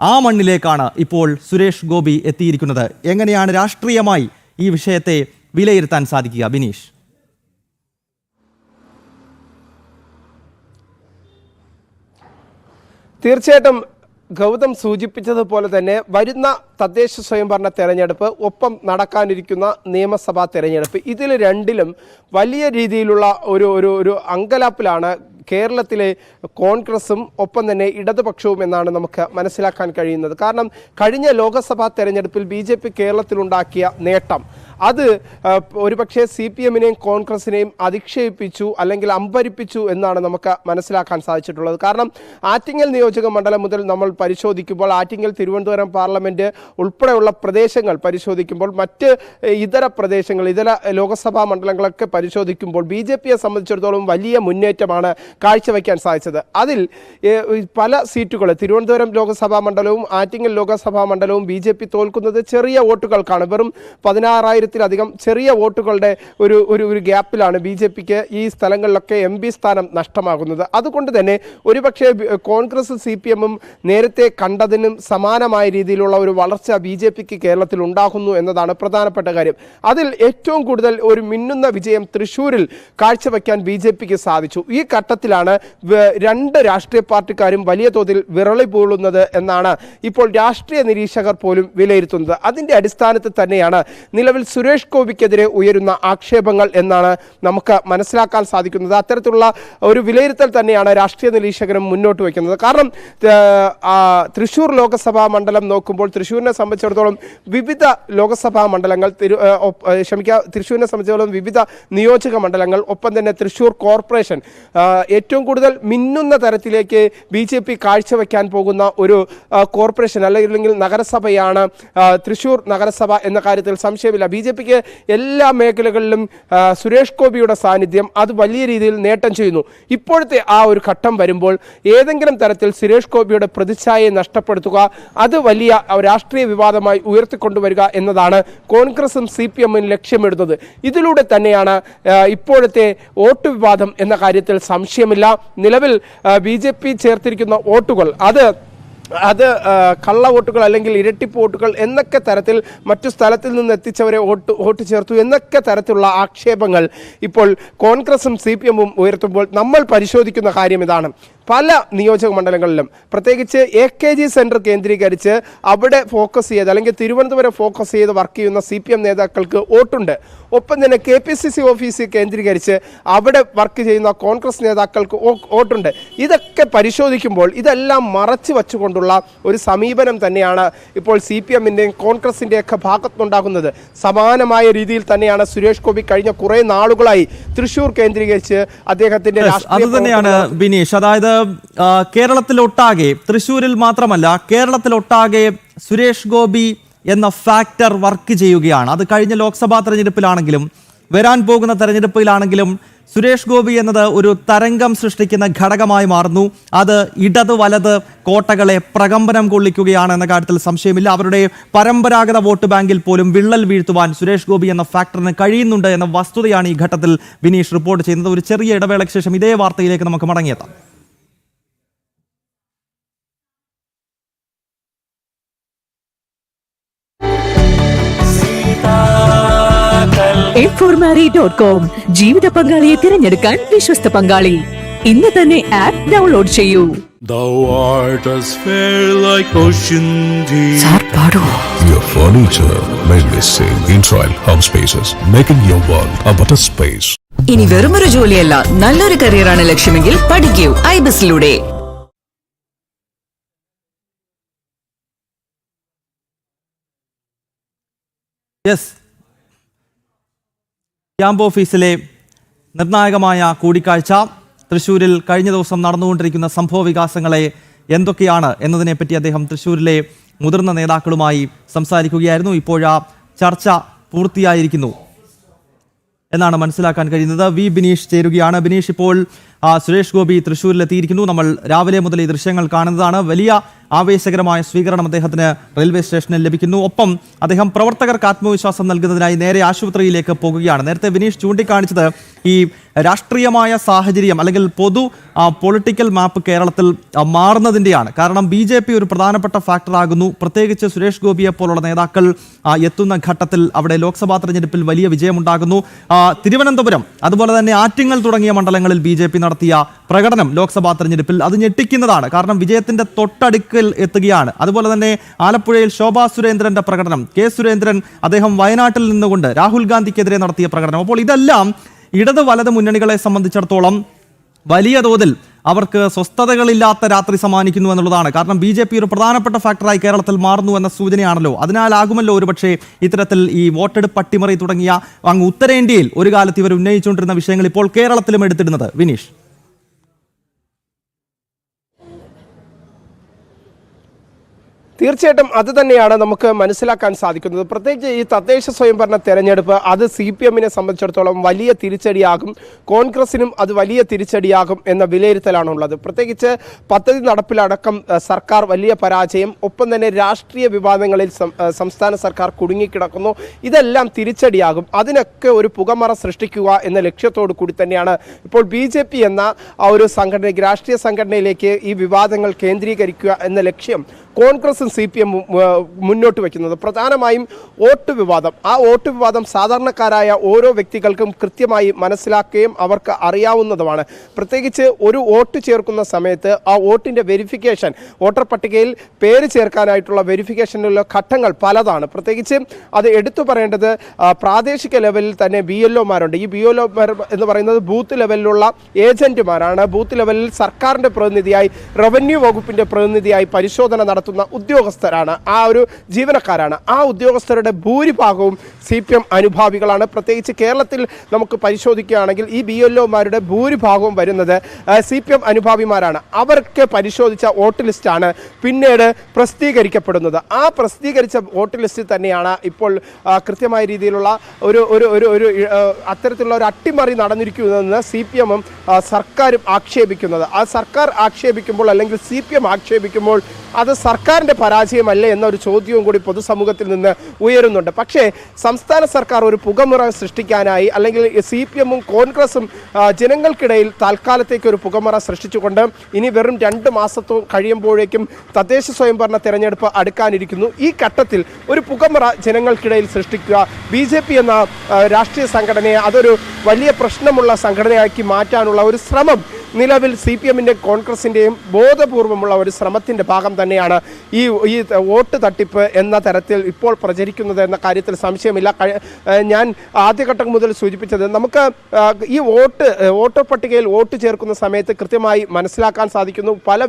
ആ മണ്ണിലേക്കാണ് ഇപ്പോൾ സുരേഷ് ഗോപി എത്തിയിരിക്കുന്നത്. എങ്ങനെയാണ് രാഷ്ട്രീയമായി ഈ വിഷയത്തെ വിലയിരുത്താൻ സാധിക്കുക ബിനീഷ്? തീർച്ചയായിട്ടും ഗൗതം സൂചിപ്പിച്ചതുപോലെ തന്നെ വരുന്ന തദ്ദേശ സ്വയംഭരണ തെരഞ്ഞെടുപ്പ്, ഒപ്പം നടക്കാനിരിക്കുന്ന നിയമസഭാ തെരഞ്ഞെടുപ്പ്, ഇതിൽ 2ലും വലിയ രീതിയിലുള്ള ഒരു അങ്കലാപ്പിലാണ് കേരളത്തിലെ കോൺഗ്രസും ഒപ്പം തന്നെ ഇടതുപക്ഷവും എന്നാണ് നമുക്ക് മനസ്സിലാക്കാൻ കഴിയുന്നത്. കാരണം കഴിഞ്ഞ ലോക്സഭാ തെരഞ്ഞെടുപ്പിൽ BJP കേരളത്തിലുണ്ടാക്കിയ നേട്ടം അത് ഒരുപക്ഷെ CPMനെയും കോൺഗ്രസിനെയും അധിക്ഷേപിച്ചു അല്ലെങ്കിൽ അമ്പരിപ്പിച്ചു എന്നാണ് നമുക്ക് മനസ്സിലാക്കാൻ സാധിച്ചിട്ടുള്ളത്. കാരണം ആറ്റിങ്ങൽ നിയോജക മണ്ഡലം മുതൽ നമ്മൾ പരിശോധിക്കുമ്പോൾ, ആറ്റിങ്ങൽ തിരുവനന്തപുരം പാർലമെൻറ്റ് ഉൾപ്പെടെയുള്ള പ്രദേശങ്ങൾ പരിശോധിക്കുമ്പോൾ, മറ്റ് ഇതര പ്രദേശങ്ങൾ, ഇതര ലോക്സഭാ മണ്ഡലങ്ങളൊക്കെ പരിശോധിക്കുമ്പോൾ BJPയെ സംബന്ധിച്ചിടത്തോളം വലിയ മുന്നേറ്റമാണ് കാഴ്ചവെക്കാൻ സാധിച്ചത്. അതിൽ പല സീറ്റുകൾ, തിരുവനന്തപുരം ലോക്സഭാ മണ്ഡലവും ആറ്റിങ്ങൽ ലോക്സഭാ മണ്ഡലവും BJP തോൽക്കുന്നത് ചെറിയ വോട്ടുകൾക്കാണ്. വെറും 16,000-ലധികം ചെറിയ വോട്ടുകളുടെ ഒരു ഗ്യാപ്പിലാണ് BJPക്ക് ഈ സ്ഥലങ്ങളിലൊക്കെ MP സ്ഥാനം നഷ്ടമാകുന്നത്. അതുകൊണ്ട് തന്നെ ഒരുപക്ഷെ കോൺഗ്രസ് CPMും നേരത്തെ കണ്ടതിനും സമാനമായ രീതിയിലുള്ള ഒരു വളർച്ച BJPക്ക് കേരളത്തിൽ ഉണ്ടാകുന്നു എന്നതാണ് പ്രധാനപ്പെട്ട കാര്യം. അതിൽ ഏറ്റവും കൂടുതൽ ഒരു മിന്നുന്ന വിജയം തൃശ്ശൂരിൽ കാഴ്ചവെക്കാൻ BJPക്ക് സാധിച്ചു. ഈ ഘട്ടത്തിലാണ് 2 രാഷ്ട്രീയ പാർട്ടിക്കാരും വലിയ തോതിൽ വിറളി പൂളുന്നത് എന്നാണ് ഇപ്പോൾ രാഷ്ട്രീയ നിരീക്ഷകർ പോലും വിലയിരുത്തുന്നത്. അതിൻ്റെ അടിസ്ഥാനത്തിൽ തന്നെയാണ് നിലവിൽ സുരേഷ് ഗോപിക്കെതിരെ ഉയരുന്ന ആക്ഷേപങ്ങൾ എന്നാണ് നമുക്ക് മനസ്സിലാക്കാൻ സാധിക്കുന്നത്. അത്തരത്തിലുള്ള ഒരു വിലയിരുത്തൽ തന്നെയാണ് രാഷ്ട്രീയ നിരീക്ഷകരും മുന്നോട്ട് വയ്ക്കുന്നത്. കാരണം തൃശ്ശൂർ ലോക്സഭാ മണ്ഡലം നോക്കുമ്പോൾ തൃശ്ശൂരിനെ സംബന്ധിച്ചിടത്തോളം വിവിധ ലോക്സഭാ മണ്ഡലങ്ങൾ, തൃശ്ശൂരിനെ സംബന്ധിച്ചിടത്തോളം വിവിധ നിയോജക മണ്ഡലങ്ങൾ, ഒപ്പം തന്നെ തൃശ്ശൂർ കോർപ്പറേഷൻ ഏറ്റവും കൂടുതൽ മിന്നുന്ന തരത്തിലേക്ക് BJP കാഴ്ചവെക്കാൻ പോകുന്ന ഒരു കോർപ്പറേഷൻ അല്ലെങ്കിൽ നഗരസഭയാണ് തൃശ്ശൂർ നഗരസഭ എന്ന കാര്യത്തിൽ സംശയമില്ല. BJPക്ക് എല്ലാ മേഖലകളിലും സുരേഷ് ഗോപിയുടെ സാന്നിധ്യം അത് വലിയ രീതിയിൽ നേട്ടം ചെയ്യുന്നു. ഇപ്പോഴത്തെ ആ ഒരു ഘട്ടം വരുമ്പോൾ ഏതെങ്കിലും തരത്തിൽ സുരേഷ് ഗോപിയുടെ പ്രതിച്ഛായയെ നഷ്ടപ്പെടുത്തുക, അത് വലിയ രാഷ്ട്രീയ വിവാദമായി ഉയർത്തിക്കൊണ്ടുവരിക എന്നതാണ് കോൺഗ്രസും CPMും ലക്ഷ്യമിടുന്നത്. ഇതിലൂടെ തന്നെയാണ് ഇപ്പോഴത്തെ വോട്ട് വിവാദം എന്ന കാര്യത്തിൽ സംശയമില്ല. നിലവിൽ BJP ചേർത്തിരിക്കുന്ന വോട്ടുകൾ അത് അത് കള്ള വോട്ടുകൾ അല്ലെങ്കിൽ ഇരട്ടിപ്പ് വോട്ടുകൾ എന്നൊക്കെ തരത്തിൽ മറ്റു സ്ഥലത്തിൽ നിന്ന് എത്തിച്ചവരെ വോട്ട് ചേർത്തു എന്നൊക്കെ തരത്തിലുള്ള ആക്ഷേപങ്ങൾ ഇപ്പോൾ കോൺഗ്രസും CPM-ഉം ഉയർത്തുമ്പോൾ നമ്മൾ പരിശോധിക്കുന്ന കാര്യം ഇതാണ്. പല നിയോജക മണ്ഡലങ്ങളിലും പ്രത്യേകിച്ച് AKG സെൻറ്റർ കേന്ദ്രീകരിച്ച് അവിടെ ഫോക്കസ് ചെയ്ത് അല്ലെങ്കിൽ തിരുവനന്തപുരം ഫോക്കസ് ചെയ്ത് വർക്ക് ചെയ്യുന്ന CPM നേതാക്കൾക്ക് വോട്ടുണ്ട്. ഒപ്പം തന്നെ KPCC ഓഫീസ് കേന്ദ്രീകരിച്ച് അവിടെ വർക്ക് ചെയ്യുന്ന കോൺഗ്രസ് നേതാക്കൾക്ക് വോട്ടുണ്ട്. ഇതൊക്കെ പരിശോധിക്കുമ്പോൾ ഇതെല്ലാം മറച്ചു വച്ചുകൊണ്ടുള്ള ഒരു സമീപനം തന്നെയാണ് ഇപ്പോൾ CPM-ൻ്റെയും കോൺഗ്രസിൻ്റെയൊക്കെ ഭാഗത്തുനിന്നുണ്ടാകുന്നത്. സമാനമായ രീതിയിൽ തന്നെയാണ് സുരേഷ് ഗോപി കഴിഞ്ഞ കുറേ നാളുകളായി തൃശ്ശൂർ കേന്ദ്രീകരിച്ച് അദ്ദേഹത്തിന്റെ അത് തന്നെയാണ് ബിനീഷ്. അതായത് കേരളത്തിലൊട്ടാകെ, തൃശ്ശൂരിൽ മാത്രമല്ല കേരളത്തിലൊട്ടാകെ സുരേഷ് ഗോപി എന്ന ഫാക്ടർ വർക്ക് ചെയ്യുകയാണ്. അത് കഴിഞ്ഞ ലോക്സഭാ തെരഞ്ഞെടുപ്പിലാണെങ്കിലും വരാൻ പോകുന്ന തെരഞ്ഞെടുപ്പിലാണെങ്കിലും സുരേഷ് ഗോപി എന്നത് ഒരു തരംഗം സൃഷ്ടിക്കുന്ന ഘടകമായി മാറുന്നു. അത് ഇടത് വലത് കോട്ടകളെ പ്രകമ്പനം കൊള്ളിക്കുകയാണ് എന്ന കാര്യത്തിൽ സംശയമില്ല. അവരുടെ പരമ്പരാഗത വോട്ട് ബാങ്കിൽ പോലും വിള്ളൽ വീഴ്ത്തുവാൻ സുരേഷ് ഗോപി എന്ന ഫാക്ടറിന് കഴിയുന്നുണ്ട് എന്ന വസ്തുതയാണ് ഈ ഘട്ടത്തിൽ ബിനീഷ് റിപ്പോർട്ട് ചെയ്യുന്നത്. ഒരു ചെറിയ ഇടവേളയ്ക്ക് ശേഷം ഇതേ വാർത്തയിലേക്ക് നമുക്ക് മടങ്ങിയെത്താം. m4marry.com ജീവിത പങ്കാളിയെ തിരഞ്ഞെടുക്കാൻ വിശ്വസ്ത പങ്കാളി. ഇന്ന് തന്നെ ആപ്പ് ഡൗൺലോഡ് ചെയ്യൂ. Thou art as fair like ocean deep. Sir പാടുവോ? Your furniture made me sing in Trial Home Spaces, making your world a better space. ഇനി വെറുമൊരു ജോലിയല്ല, നല്ലൊരു കരിയറാണ് ലക്ഷ്യമെങ്കിൽ പഠിക്കൂ ഐബസിലൂടെ. യെസ്, ക്യാമ്പ് ഓഫീസിലെ നിർണായകമായ കൂടിക്കാഴ്ച, തൃശ്ശൂരിൽ കഴിഞ്ഞ ദിവസം നടന്നുകൊണ്ടിരിക്കുന്ന സംഭവ വികാസങ്ങളെ എന്തൊക്കെയാണ് എന്നതിനെപ്പറ്റി അദ്ദേഹം തൃശ്ശൂരിലെ മുതിർന്ന നേതാക്കളുമായി സംസാരിക്കുകയായിരുന്നു. ഇപ്പോഴാ ചർച്ച പൂർത്തിയായിരിക്കുന്നു എന്നാണ് മനസ്സിലാക്കാൻ കഴിയുന്നത്. വി ബിനീഷ് ചേരുകയാണ്. ബിനീഷ്, ഇപ്പോൾ സുരേഷ് ഗോപി തൃശ്ശൂരിലെത്തിയിരിക്കുന്നു. നമ്മൾ രാവിലെ മുതൽ ഈ ദൃശ്യങ്ങൾ കാണുന്നതാണ്. വലിയ ആവേശകരമായ സ്വീകരണം അദ്ദേഹത്തിന് റെയിൽവേ സ്റ്റേഷനിൽ ലഭിക്കുന്നു. ഒപ്പം അദ്ദേഹം പ്രവർത്തകർക്ക് ആത്മവിശ്വാസം നൽകുന്നതിനായി നേരെ ആശുപത്രിയിലേക്ക് പോകുകയാണ്. നേരത്തെ ബിനീഷ് ചൂണ്ടിക്കാണിച്ചത് ഈ രാഷ്ട്രീയമായ സാഹചര്യം അല്ലെങ്കിൽ പൊതു പൊളിറ്റിക്കൽ മാപ്പ് കേരളത്തിൽ മാറുന്നതിൻ്റെയാണ്. കാരണം BJP ഒരു പ്രധാനപ്പെട്ട ഫാക്ടറാകുന്നു. പ്രത്യേകിച്ച് സുരേഷ് ഗോപിയെ പോലുള്ള നേതാക്കൾ എത്തുന്ന ഘട്ടത്തിൽ അവിടെ ലോക്സഭാ തെരഞ്ഞെടുപ്പിൽ വലിയ വിജയമുണ്ടാകുന്നു. തിരുവനന്തപുരം അതുപോലെ തന്നെ ആറ്റിങ്ങൽ തുടങ്ങിയ മണ്ഡലങ്ങളിൽ BJP നടത്തിയ പ്രകടനം ലോക്സഭാ തെരഞ്ഞെടുപ്പിൽ അത് ഞെട്ടിക്കുന്നതാണ്. കാരണം വിജയത്തിന്റെ തൊട്ടടുക്കൽ എത്തുകയാണ്. അതുപോലെ തന്നെ ആലപ്പുഴയിൽ ശോഭാ സുരേന്ദ്രന്റെ പ്രകടനം, K. സുരേന്ദ്രൻ അദ്ദേഹം വയനാട്ടിൽ നിന്നുകൊണ്ട് രാഹുൽ ഗാന്ധിക്കെതിരെ നടത്തിയ പ്രകടനം. അപ്പോൾ ഇതെല്ലാം ഇടത് വലത് മുന്നണികളെ സംബന്ധിച്ചിടത്തോളം വലിയ തോതിൽ അവർക്ക് സ്വസ്ഥതകളില്ലാത്ത രാത്രി സമ്മാനിക്കുന്നു എന്നുള്ളതാണ്. കാരണം BJP ഒരു പ്രധാനപ്പെട്ട ഫാക്ടറായി കേരളത്തിൽ മാറുന്നു എന്ന സൂചനയാണല്ലോ. അതിനാലാകുമല്ലോ ഒരുപക്ഷെ ഇത്തരത്തിൽ ഈ വോട്ടെടുപ്പ് അട്ടിമറി തുടങ്ങിയ അങ്ങ് ഉത്തരേന്ത്യയിൽ ഒരു കാലത്ത് ഇവർ ഉന്നയിച്ചുകൊണ്ടിരുന്ന വിഷയങ്ങൾ ഇപ്പോൾ കേരളത്തിലും എടുത്തിടുന്നത്. വിനീഷ്, തീർച്ചയായിട്ടും അത് തന്നെയാണ് നമുക്ക് മനസ്സിലാക്കാൻ സാധിക്കുന്നത്. പ്രത്യേകിച്ച് ഈ തദ്ദേശ സ്വയംഭരണ തെരഞ്ഞെടുപ്പ് അത് CPM-നെ സംബന്ധിച്ചിടത്തോളം വലിയ തിരിച്ചടിയാകും, കോൺഗ്രസിനും അത് വലിയ തിരിച്ചടിയാകും എന്ന വിലയിരുത്തലാണുള്ളത്. പ്രത്യേകിച്ച് പദ്ധതി നടപ്പിലടക്കം സർക്കാർ വലിയ പരാജയം, ഒപ്പം തന്നെ രാഷ്ട്രീയ വിവാദങ്ങളിൽ സംസ്ഥാന സർക്കാർ കുടുങ്ങിക്കിടക്കുന്നു. ഇതെല്ലാം തിരിച്ചടിയാകും. അതിനൊക്കെ ഒരു പുകമറ സൃഷ്ടിക്കുക എന്ന ലക്ഷ്യത്തോടു കൂടി തന്നെയാണ് ഇപ്പോൾ BJP എന്ന ആ ഒരു സംഘടന, രാഷ്ട്രീയ സംഘടനയിലേക്ക് ഈ വിവാദങ്ങൾ കേന്ദ്രീകരിക്കുക എന്ന ലക്ഷ്യം കോൺഗ്രസും CPM-ഉം മുന്നോട്ട് വയ്ക്കുന്നത്. പ്രധാനമായും വോട്ട് വിവാദം. ആ വോട്ട് വിവാദം സാധാരണക്കാരായ ഓരോ വ്യക്തികൾക്കും കൃത്യമായി മനസ്സിലാക്കുകയും അവർക്ക് അറിയാവുന്നതുമാണ്. പ്രത്യേകിച്ച് ഒരു വോട്ട് ചേർക്കുന്ന സമയത്ത് ആ വോട്ടിൻ്റെ വെരിഫിക്കേഷൻ, വോട്ടർ പട്ടികയിൽ പേര് ചേർക്കാനായിട്ടുള്ള വെരിഫിക്കേഷനുള്ള ഘട്ടങ്ങൾ പലതാണ്. പ്രത്യേകിച്ച് അത് എടുത്തു പറയേണ്ടത് പ്രാദേശിക ലെവലിൽ തന്നെ BLO-മാരുണ്ട്. ഈ BLO-മാർ എന്ന് പറയുന്നത് ബൂത്ത് ലെവലിലുള്ള ഏജന്റുമാരാണ്. ബൂത്ത് ലെവലിൽ സർക്കാരിൻ്റെ പ്രതിനിധിയായി, റവന്യൂ വകുപ്പിൻ്റെ പ്രതിനിധിയായി പരിശോധന നടത്തുന്ന ഉദ്യോഗസ്ഥരാണ്, ആ ഒരു ജീവനക്കാരാണ്. ആ ഉദ്യോഗസ്ഥരുടെ ഭൂരിഭാഗവും CPM അനുഭാവികളാണ്. പ്രത്യേകിച്ച് കേരളത്തിൽ നമുക്ക് പരിശോധിക്കുകയാണെങ്കിൽ ഈ BLO-മാരുടെ ഭൂരിഭാഗവും വരുന്നത് CPM അനുഭാവിമാരാണ്. അവർക്ക് പരിശോധിച്ച വോട്ട് ലിസ്റ്റാണ് പിന്നീട് പ്രസിദ്ധീകരിക്കപ്പെടുന്നത്. ആ പ്രസിദ്ധീകരിച്ച വോട്ട് ലിസ്റ്റിൽ തന്നെയാണ് ഇപ്പോൾ കൃത്യമായ രീതിയിലുള്ള ഒരു അത്തരത്തിലുള്ള ഒരു അട്ടിമറി നടന്നിരിക്കുന്നതെന്ന് CPM-ഉം സർക്കാരും ആക്ഷേപിക്കുന്നത്. ആ സർക്കാർ ആക്ഷേപിക്കുമ്പോൾ അല്ലെങ്കിൽ CPM ആക്ഷേപിക്കുമ്പോൾ അത് സർക്കാരിൻ്റെ പരാജയമല്ലേ എന്നൊരു ചോദ്യവും കൂടി പൊതുസമൂഹത്തിൽ നിന്ന് ഉയരുന്നുണ്ട്. പക്ഷേ സംസ്ഥാന സർക്കാർ ഒരു പുകമുറ സൃഷ്ടിക്കാനായി അല്ലെങ്കിൽ CPM-ഉം കോൺഗ്രസും ജനങ്ങൾക്കിടയിൽ തൽക്കാലത്തേക്ക് ഒരു പുകമുറ സൃഷ്ടിച്ചുകൊണ്ട് ഇനി വെറും 2 മാസത്തോ കഴിയുമ്പോഴേക്കും തദ്ദേശ സ്വയംഭരണ തെരഞ്ഞെടുപ്പ് അടുക്കാനിരിക്കുന്നു. ഈ ഘട്ടത്തിൽ ഒരു പുകമുറ ജനങ്ങൾക്കിടയിൽ സൃഷ്ടിക്കുക, BJP എന്ന രാഷ്ട്രീയ സംഘടനയെ അതൊരു വലിയ പ്രശ്നമുള്ള സംഘടനയാക്കി മാറ്റാനുള്ള ഒരു ശ്രമം നിലവിൽ CPM-ൻ്റെയും കോൺഗ്രസിൻ്റെയും ബോധപൂർവമുള്ള ഒരു ശ്രമത്തിൻ്റെ ഭാഗം തന്നെയാണ് ഈ വോട്ട് തട്ടിപ്പ് എന്ന തരത്തിൽ ഇപ്പോൾ പ്രചരിക്കുന്നത് എന്ന കാര്യത്തിൽ സംശയമില്ല. ഞാൻ ആദ്യഘട്ടം മുതൽ സൂചിപ്പിച്ചത് നമുക്ക് ഈ വോട്ടർ പട്ടികയിൽ വോട്ട് ചേർക്കുന്ന സമയത്ത് കൃത്യമായി മനസ്സിലാക്കാൻ സാധിക്കുന്നു. പല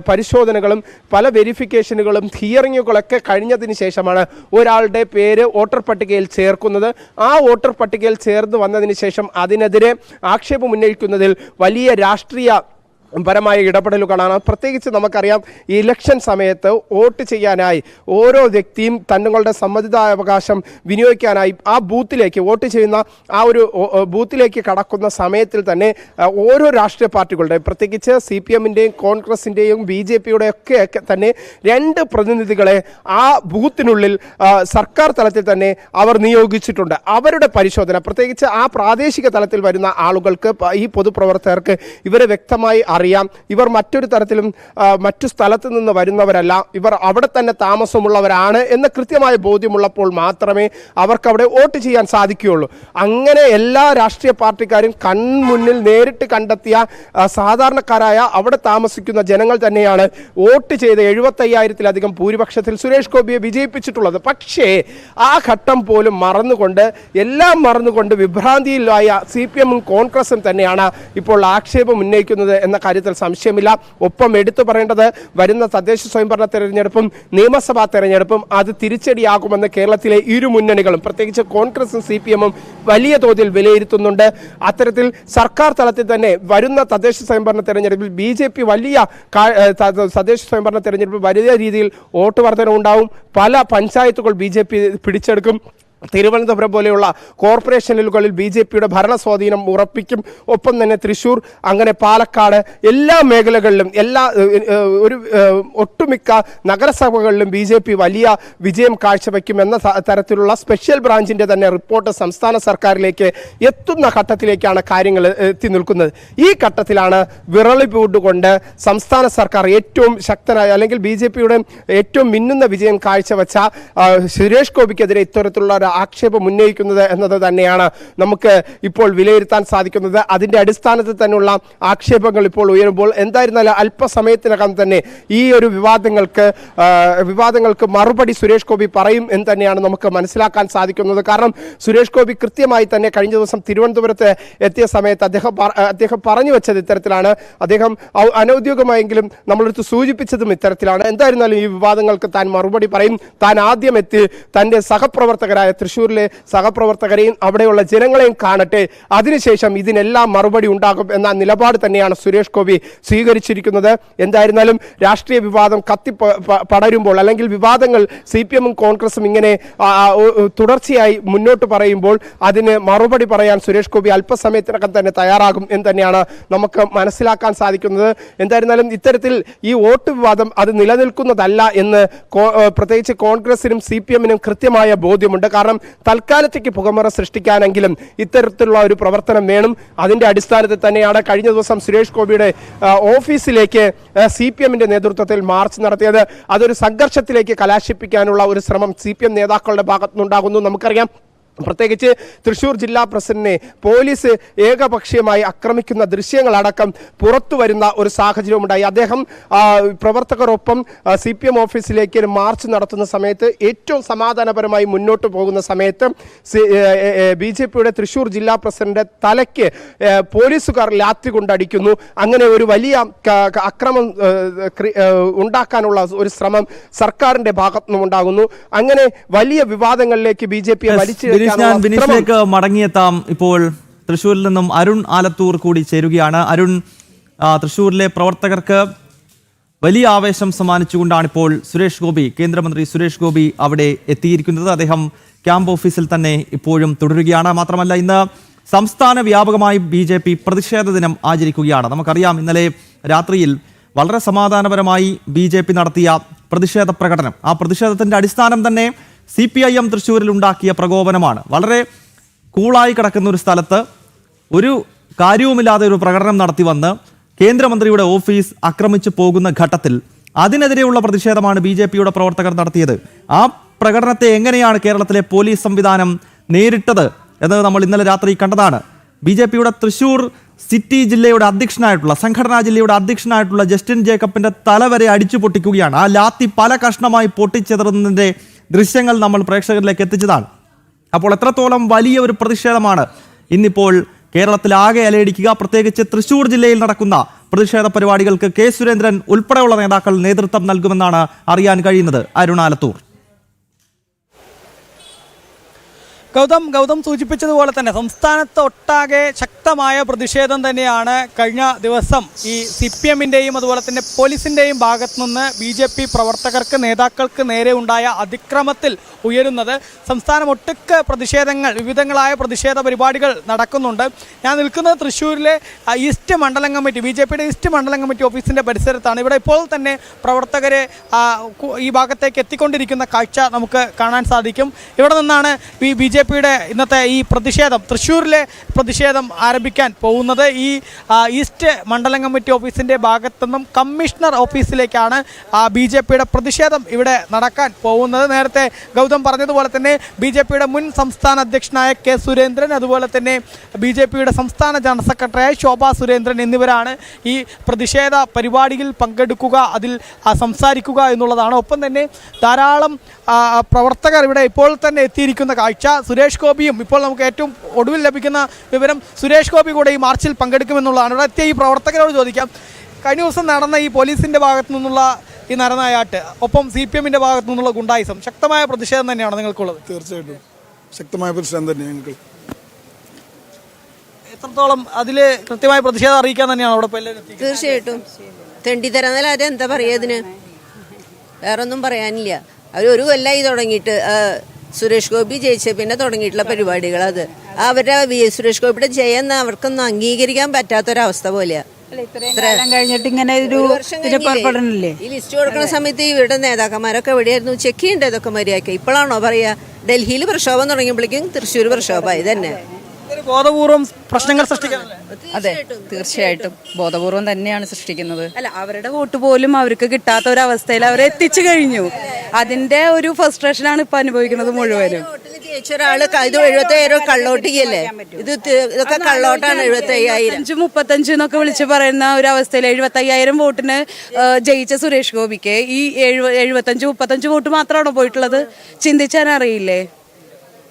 പരിശോധനകളും പല വെരിഫിക്കേഷനുകളും ഹിയറിങ്ങുകളൊക്കെ കഴിഞ്ഞതിന് ശേഷമാണ് ഒരാളുടെ പേര് വോട്ടർ പട്ടികയിൽ ചേർക്കുന്നത്. ആ വോട്ടർ പട്ടികയിൽ ചേർന്ന് വന്നതിന് ശേഷം അതിനെതിരെ ആക്ഷേപം ഉന്നയിക്കുന്നതിൽ വലിയ രാഷ്ട്രീയ പരമായ ഇടപെടലുകളാണ്. പ്രത്യേകിച്ച് നമുക്കറിയാം ഈ ഇലക്ഷൻ സമയത്ത് വോട്ട് ചെയ്യാനായി ഓരോ വ്യക്തിയും തങ്ങളുടെ സമ്മതിദാവകാശം വിനിയോഗിക്കാനായി ആ ബൂത്തിലേക്ക് വോട്ട് ചെയ്യുന്ന ആ ഒരു ബൂത്തിലേക്ക് കടക്കുന്ന സമയത്തിൽ തന്നെ ഓരോ രാഷ്ട്രീയ പാർട്ടികളുടെയും പ്രത്യേകിച്ച് CPM-ൻ്റെയും കോൺഗ്രസിൻ്റെയും BJP-യുടെ ഒക്കെ തന്നെ 2 പ്രതിനിധികളെ ആ ബൂത്തിനുള്ളിൽ സർക്കാർ തലത്തിൽ തന്നെ അവർ നിയോഗിച്ചിട്ടുണ്ട്. അവരുടെ പരിശോധന പ്രത്യേകിച്ച് ആ പ്രാദേശിക തലത്തിൽ വരുന്ന ആളുകൾക്ക് ഈ പൊതുപ്രവർത്തകർക്ക് ഇവരെ വ്യക്തമായി അറിയാം. ഇവർ മറ്റൊരു തരത്തിലും മറ്റു സ്ഥലത്ത് നിന്ന് വരുന്നവരല്ല, ഇവർ അവിടെ തന്നെ താമസമുള്ളവരാണ് എന്ന കൃത്യമായ ബോധ്യമുള്ളപ്പോൾ മാത്രമേ അവർക്ക് അവിടെ വോട്ട് ചെയ്യാൻ സാധിക്കുകയുള്ളൂ. അങ്ങനെ എല്ലാ രാഷ്ട്രീയ പാർട്ടിക്കാരും കൺമുന്നിൽ നേരിട്ട് കണ്ടെത്തിയ സാധാരണക്കാരായ അവിടെ താമസിക്കുന്ന ജനങ്ങൾ തന്നെയാണ് വോട്ട് ചെയ്ത് 75,000-ലധികം ഭൂരിപക്ഷത്തിൽ സുരേഷ് ഗോപിയെ വിജയിപ്പിച്ചിട്ടുള്ളത്. പക്ഷേ ആ ഘട്ടം പോലും എല്ലാം മറന്നുകൊണ്ട് വിഭ്രാന്തിയിലായ CPM-ഉം കോൺഗ്രസും തന്നെയാണ് ഇപ്പോൾ ആക്ഷേപം ഉന്നയിക്കുന്നത് എന്ന കാര്യത്തിൽ സംശയമില്ല. ഒപ്പം എടുത്തു പറയേണ്ടത് വരുന്ന തദ്ദേശ സ്വയംഭരണ തെരഞ്ഞെടുപ്പും നിയമസഭാ തെരഞ്ഞെടുപ്പും അത് തിരിച്ചടിയാകുമെന്ന് കേരളത്തിലെ ഇരു മുന്നണികളും പ്രത്യേകിച്ച് കോൺഗ്രസും CPM-ഉം വലിയ തോതിൽ വിലയിരുത്തുന്നുണ്ട്. അത്തരത്തിൽ സർക്കാർ തലത്തിൽ തന്നെ വരുന്ന തദ്ദേശ സ്വയംഭരണ തെരഞ്ഞെടുപ്പിൽ BJP തദ്ദേശ സ്വയംഭരണ തെരഞ്ഞെടുപ്പിൽ വലിയ രീതിയിൽ വോട്ട് വർധനവുണ്ടാവും. പല പഞ്ചായത്തുകൾ BJP പിടിച്ചെടുക്കും. തിരുവനന്തപുരം പോലെയുള്ള കോർപ്പറേഷനുകളിൽ BJP-യുടെ ഭരണസ്വാധീനം ഉറപ്പിക്കും. ഒപ്പം തന്നെ തൃശ്ശൂർ, അങ്ങനെ പാലക്കാട്, എല്ലാ മേഖലകളിലും ഒട്ടുമിക്ക നഗരസഭകളിലും BJP വലിയ വിജയം കാഴ്ചവെക്കുമെന്ന തരത്തിലുള്ള സ്പെഷ്യൽ ബ്രാഞ്ചിൻ്റെ തന്നെ റിപ്പോർട്ട് സംസ്ഥാന സർക്കാരിലേക്ക് എത്തുന്ന ഘട്ടത്തിലേക്കാണ് കാര്യങ്ങൾ എത്തി നിൽക്കുന്നത്. ഈ ഘട്ടത്തിലാണ് വിറളി പൂണ്ടുകൊണ്ട് സംസ്ഥാന സർക്കാർ ഏറ്റവും ശക്തനായ അല്ലെങ്കിൽ BJP-യുടെ ഏറ്റവും മിന്നുന്ന വിജയം കാഴ്ചവെച്ച സുരേഷ് ഗോപിക്കെതിരെ ഇത്തരത്തിലുള്ള ആക്ഷേപം ഉന്നയിക്കുന്നത് എന്നത് തന്നെയാണ് നമുക്ക് ഇപ്പോൾ വിലയിരുത്താൻ സാധിക്കുന്നത്. അതിൻ്റെ അടിസ്ഥാനത്തിൽ തന്നെയുള്ള ആക്ഷേപങ്ങൾ ഇപ്പോൾ ഉയരുമ്പോൾ എന്തായിരുന്നാലും അല്പസമയത്തിനകം തന്നെ ഈ ഒരു വിവാദങ്ങൾക്ക് മറുപടി സുരേഷ് ഗോപി പറയും എന്ന് തന്നെയാണ് നമുക്ക് മനസ്സിലാക്കാൻ സാധിക്കുന്നത്. കാരണം സുരേഷ് ഗോപി കൃത്യമായി തന്നെ കഴിഞ്ഞ ദിവസം തിരുവനന്തപുരത്ത് എത്തിയ സമയത്ത് അദ്ദേഹം പറഞ്ഞു വെച്ചത് ഇത്തരത്തിലാണ്. അദ്ദേഹം അനൗദ്യോഗികമായെങ്കിലും നമ്മളെടുത്ത് സൂചിപ്പിച്ചതും ഇത്തരത്തിലാണ്. എന്തായിരുന്നാലും ഈ വിവാദങ്ങൾക്ക് താൻ മറുപടി പറയും. താൻ ആദ്യം എത്തി തൻ്റെ സഹപ്രവർത്തകരായ തൃശ്ശൂരിലെ സഹപ്രവർത്തകരെയും അവിടെയുള്ള ജനങ്ങളെയും കാണട്ടെ, അതിനുശേഷം ഇതിനെല്ലാം മറുപടി ഉണ്ടാകും എന്ന നിലപാട് തന്നെയാണ് സുരേഷ് ഗോപി സ്വീകരിച്ചിരിക്കുന്നത്. എന്തായിരുന്നാലും രാഷ്ട്രീയ വിവാദം പടരുമ്പോൾ അല്ലെങ്കിൽ വിവാദങ്ങൾ CPM-ഉം കോൺഗ്രസും ഇങ്ങനെ തുടർച്ചയായി മുന്നോട്ട് പറയുമ്പോൾ അതിന് മറുപടി പറയാൻ സുരേഷ് ഗോപി അല്പസമയത്തിനകം തന്നെ തയ്യാറാകും എന്ന് തന്നെയാണ് നമുക്ക് മനസ്സിലാക്കാൻ സാധിക്കുന്നത്. എന്തായിരുന്നാലും ഇത്തരത്തിൽ ഈ വോട്ട് വിവാദം അത് നിലനിൽക്കുന്നതല്ല എന്ന് പ്രത്യേകിച്ച് കോൺഗ്രസിനും CPM-നും കൃത്യമായ ബോധ്യമുണ്ട്. കാരണം തൽക്കാലത്തേക്ക് പുകമറ സൃഷ്ടിക്കാനെങ്കിലും ഇത്തരത്തിലുള്ള ഒരു പ്രവർത്തനം വേണം. അതിൻ്റെ അടിസ്ഥാനത്തിൽ തന്നെയാണ് കഴിഞ്ഞ ദിവസം സുരേഷ് ഗോപിയുടെ ഓഫീസിലേക്ക് CPM-ന്റെ നേതൃത്വത്തിൽ മാർച്ച് നടത്തിയത്. അതൊരു സംഘർഷത്തിലേക്ക് കലാശിപ്പിക്കാനുള്ള ഒരു ശ്രമം CPM നേതാക്കളുടെ ഭാഗത്തുനിന്നുണ്ടാകുന്നു. നമുക്കറിയാം പ്രത്യേകിച്ച് തൃശ്ശൂർ ജില്ലാ പ്രസിഡന്റിനെ പോലീസ് ഏകപക്ഷീയമായി ആക്രമിക്കുന്ന ദൃശ്യങ്ങളടക്കം പുറത്തു വരുന്ന ഒരു സാഹചര്യമുണ്ടായി. അദ്ദേഹം പ്രവർത്തകരൊപ്പം CPM ഓഫീസിലേക്ക് മാർച്ച് നടത്തുന്ന സമയത്ത് ഏറ്റവും സമാധാനപരമായി മുന്നോട്ട് പോകുന്ന സമയത്ത് BJP-യുടെ തൃശ്ശൂർ ജില്ലാ പ്രസിഡന്റ് തലയ്ക്ക് പോലീസുകാർ ലാത്തി കൊണ്ടടിക്കുന്നു. അങ്ങനെ ഒരു വലിയ അക്രമം ഉണ്ടാക്കാനുള്ള ഒരു ശ്രമം സർക്കാരിന്റെ ഭാഗത്തുനിന്നും ഉണ്ടാകുന്നു. അങ്ങനെ വലിയ വിവാദങ്ങളിലേക്ക് BJP വലിച്ചു ബിനീഷിലേക്ക് മടങ്ങിയെത്താം. ഇപ്പോൾ തൃശ്ശൂരിൽ നിന്നും അരുൺ ആലത്തൂർ കൂടി ചേരുകയാണ്. അരുൺ, തൃശ്ശൂരിലെ പ്രവർത്തകർക്ക് വലിയ ആവേശം സമ്മാനിച്ചുകൊണ്ടാണ് ഇപ്പോൾ കേന്ദ്രമന്ത്രി സുരേഷ് ഗോപി അവിടെ എത്തിയിരിക്കുന്നത്. അദ്ദേഹം ക്യാമ്പ് ഓഫീസിൽ തന്നെ ഇപ്പോഴും തുടരുകയാണ്. മാത്രമല്ല ഇന്ന് സംസ്ഥാന വ്യാപകമായി BJP പ്രതിഷേധ ദിനം ആചരിക്കുകയാണ്. നമുക്കറിയാം, ഇന്നലെ രാത്രിയിൽ വളരെ സമാധാനപരമായി BJP നടത്തിയ പ്രതിഷേധ പ്രകടനം, ആ പ്രതിഷേധത്തിന്റെ അടിസ്ഥാനം തന്നെ CPIM തൃശ്ശൂരിൽ ഉണ്ടാക്കിയ പ്രകോപനമാണ്. വളരെ കൂളായി കിടക്കുന്ന ഒരു സ്ഥലത്ത് ഒരു കാര്യവുമില്ലാതെ ഒരു പ്രകടനം നടത്തി വന്ന് കേന്ദ്രമന്ത്രിയുടെ ഓഫീസ് ആക്രമിച്ചു പോകുന്ന ഘട്ടത്തിൽ അതിനെതിരെയുള്ള പ്രതിഷേധമാണ് BJPയുടെ പ്രവർത്തകർ നടത്തിയത്. ആ പ്രകടനത്തെ എങ്ങനെയാണ് കേരളത്തിലെ പോലീസ് സംവിധാനം നേരിട്ടത് എന്നത് നമ്മൾ ഇന്നലെ രാത്രി കണ്ടതാണ്. BJPയുടെ തൃശ്ശൂർ സിറ്റി ജില്ലയുടെ അധ്യക്ഷനായിട്ടുള്ള, സംഘടനാ ജില്ലയുടെ അധ്യക്ഷനായിട്ടുള്ള ജസ്റ്റിൻ ജേക്കബിന്റെ തല വരെ അടിച്ചു പൊട്ടിക്കുകയാണ്. ആ ലാത്തി പല കഷ്ണമായി പൊട്ടിച്ചെതറുന്നതിന്റെ ദൃശ്യങ്ങൾ നമ്മൾ പ്രേക്ഷകരിലേക്ക് എത്തിച്ചതാണ്. അപ്പോൾ എത്രത്തോളം വലിയ ഒരു പ്രതിഷേധമാണ് ഇന്നിപ്പോൾ കേരളത്തിലാകെ അലയടിക്കുക. പ്രത്യേകിച്ച് തൃശ്ശൂർ ജില്ലയിൽ നടക്കുന്ന പ്രതിഷേധ പരിപാടികൾക്ക് കെ സുരേന്ദ്രൻ ഉൾപ്പെടെയുള്ള നേതാക്കൾ നേതൃത്വം നൽകുമെന്നാണ് അറിയാൻ കഴിയുന്നത്. അരുണാലത്തൂർ. ഗൗതം സൂചിപ്പിച്ചതുപോലെ തന്നെ സംസ്ഥാനത്ത് ഒട്ടാകെ ശക്തമായ പ്രതിഷേധം തന്നെയാണ് കഴിഞ്ഞ ദിവസം ഈ CPM-ൻ്റെയും അതുപോലെ തന്നെ പോലീസിൻ്റെയും ഭാഗത്തു നിന്ന് BJP പ്രവർത്തകർക്ക്, നേതാക്കൾക്ക് നേരെ ഉണ്ടായ അതിക്രമത്തിൽ ഉയരുന്നത്. സംസ്ഥാനം ഒട്ടുക്ക് പ്രതിഷേധങ്ങൾ, വിവിധങ്ങളായ പ്രതിഷേധ പരിപാടികൾ നടക്കുന്നുണ്ട്. ഞാൻ നിൽക്കുന്നത് തൃശ്ശൂരിലെ ഈസ്റ്റ് മണ്ഡലം കമ്മിറ്റി, BJPയുടെ ഈസ്റ്റ് മണ്ഡലം കമ്മിറ്റി ഓഫീസിൻ്റെ പരിസരത്താണ്. ഇവിടെ ഇപ്പോൾ തന്നെ പ്രവർത്തകരെ ഈ ഭാഗത്തേക്ക് എത്തിക്കൊണ്ടിരിക്കുന്ന കാഴ്ച നമുക്ക് കാണാൻ സാധിക്കും. ഇവിടെ നിന്നാണ് BJPയുടെ ഇന്നത്തെ ഈ പ്രതിഷേധം, തൃശ്ശൂരിലെ പ്രതിഷേധം ആരംഭിക്കാൻ പോകുന്നത്. ഈ ഈസ്റ്റ് മണ്ഡലം കമ്മിറ്റി ഓഫീസിൻ്റെ ഭാഗത്തു നിന്നും കമ്മീഷണർ ഓഫീസിലേക്കാണ് BJPയുടെ പ്രതിഷേധം ഇവിടെ നടക്കാൻ പോകുന്നത്. നേരത്തെ ഗൗതം പറഞ്ഞതുപോലെ തന്നെ BJPയുടെ മുൻ സംസ്ഥാന അധ്യക്ഷനായ കെ സുരേന്ദ്രൻ, അതുപോലെ തന്നെ BJPയുടെ സംസ്ഥാന ജനറൽ സെക്രട്ടറിയായ ശോഭാ സുരേന്ദ്രൻ എന്നിവരാണ് ഈ പ്രതിഷേധ പരിപാടിയിൽ പങ്കെടുക്കുക, അതിൽ സംസാരിക്കുക എന്നുള്ളതാണ്. ഒപ്പം തന്നെ ധാരാളം പ്രവർത്തകർ ഇവിടെ ഇപ്പോൾ തന്നെ എത്തിയിരിക്കുന്ന കാഴ്ച. സുരേഷ് ഗോപിയും, ഇപ്പോൾ നമുക്ക് ഏറ്റവും ഒടുവിൽ ലഭിക്കുന്ന വിവരം, സുരേഷ് ഗോപി കൂടെ ഈ മാർച്ചിൽ പങ്കെടുക്കുമെന്നുള്ളതാണ്. ഇവിടെ എത്തിയ ഈ പ്രവർത്തകരോട് ചോദിക്കാം, കഴിഞ്ഞ ദിവസം നടന്ന ഈ പോലീസിൻ്റെ ഭാഗത്തു നിന്നുള്ള ഈ നരനായാട്ട്, ഒപ്പം CPM-ൻ്റെ ഭാഗത്തു നിന്നുള്ള ഗുണ്ടായിസം, ശക്തമായ പ്രതിഷേധം തന്നെയാണ് നിങ്ങൾക്കുള്ളത്? തീർച്ചയായിട്ടും ശക്തമായ പ്രതിഷേധം തന്നെ ഞങ്ങൾക്ക്. എത്രത്തോളം അതിൽ കൃത്യമായ പ്രതിഷേധം അറിയിക്കാൻ തന്നെയാണ് അവിടെ? തീർച്ചയായിട്ടും തെണ്ടിത്തരാന്നല്ലാതെ എന്താ പറയുക, ഇതിന് വേറൊന്നും പറയാനില്ല. അവർ ഒരു കൊല്ലമായി തുടങ്ങിയിട്ട്, സുരേഷ് ഗോപി ജയിച്ച പിന്നെ തുടങ്ങിയിട്ടുള്ള പരിപാടികൾ, അത് അവരുടെ സുരേഷ് ഗോപിയുടെ ജയം അവർക്കൊന്നും അംഗീകരിക്കാൻ പറ്റാത്തൊരവസ്ഥ പോലെയാ. കഴിഞ്ഞിട്ട് ഇങ്ങനെ ഒരു ഈ ലിസ്റ്റ് കൊടുക്കുന്ന സമയത്ത് ഇവരുടെ നേതാക്കന്മാരൊക്കെ എവിടെയായിരുന്നു? ചെക്ക് ചെയ്യേണ്ടത് ഇതൊക്കെ മര്യാദയ്ക്ക്. ഇപ്പോഴാണോ പറയാ? ഡൽഹിയിൽ പ്രക്ഷോഭം തുടങ്ങിയപ്പോഴേക്കും തൃശ്ശൂർ പ്രക്ഷോഭമായി തന്നെ. ബോധപൂർവം പ്രശ്നങ്ങൾ സൃഷ്ടിക്കാനല്ലേ? അതെ, തീർച്ചയായിട്ടും ബോധപൂർവം തന്നെയാണ് സൃഷ്ടിക്കുന്നത്. അല്ല, അവരുടെ വോട്ട് പോലും അവർക്ക് കിട്ടാത്ത ഒരു അവസ്ഥയിൽ അവരെ എത്തിച്ചു കഴിഞ്ഞു. അതിന്റെ ഒരു ഫ്രസ്ട്രേഷനാണ് ഇപ്പൊ അനുഭവിക്കുന്നത് മുഴുവനും. ഒരാള് ഇത് 75,000 കള്ളോട്ടിക്കല്ലേ? ഇതൊക്കെ കള്ളോട്ടാണ്. 75,000 35 എന്നൊക്കെ വിളിച്ച് പറയുന്ന ഒരു അവസ്ഥയിൽ 75,000 വോട്ടിന് ജയിച്ച സുരേഷ് ഗോപിക്ക് ഈ 35 വോട്ട് മാത്രമാണോ പോയിട്ടുള്ളത്? ചിന്തിച്ചാൻ അറിയില്ലേ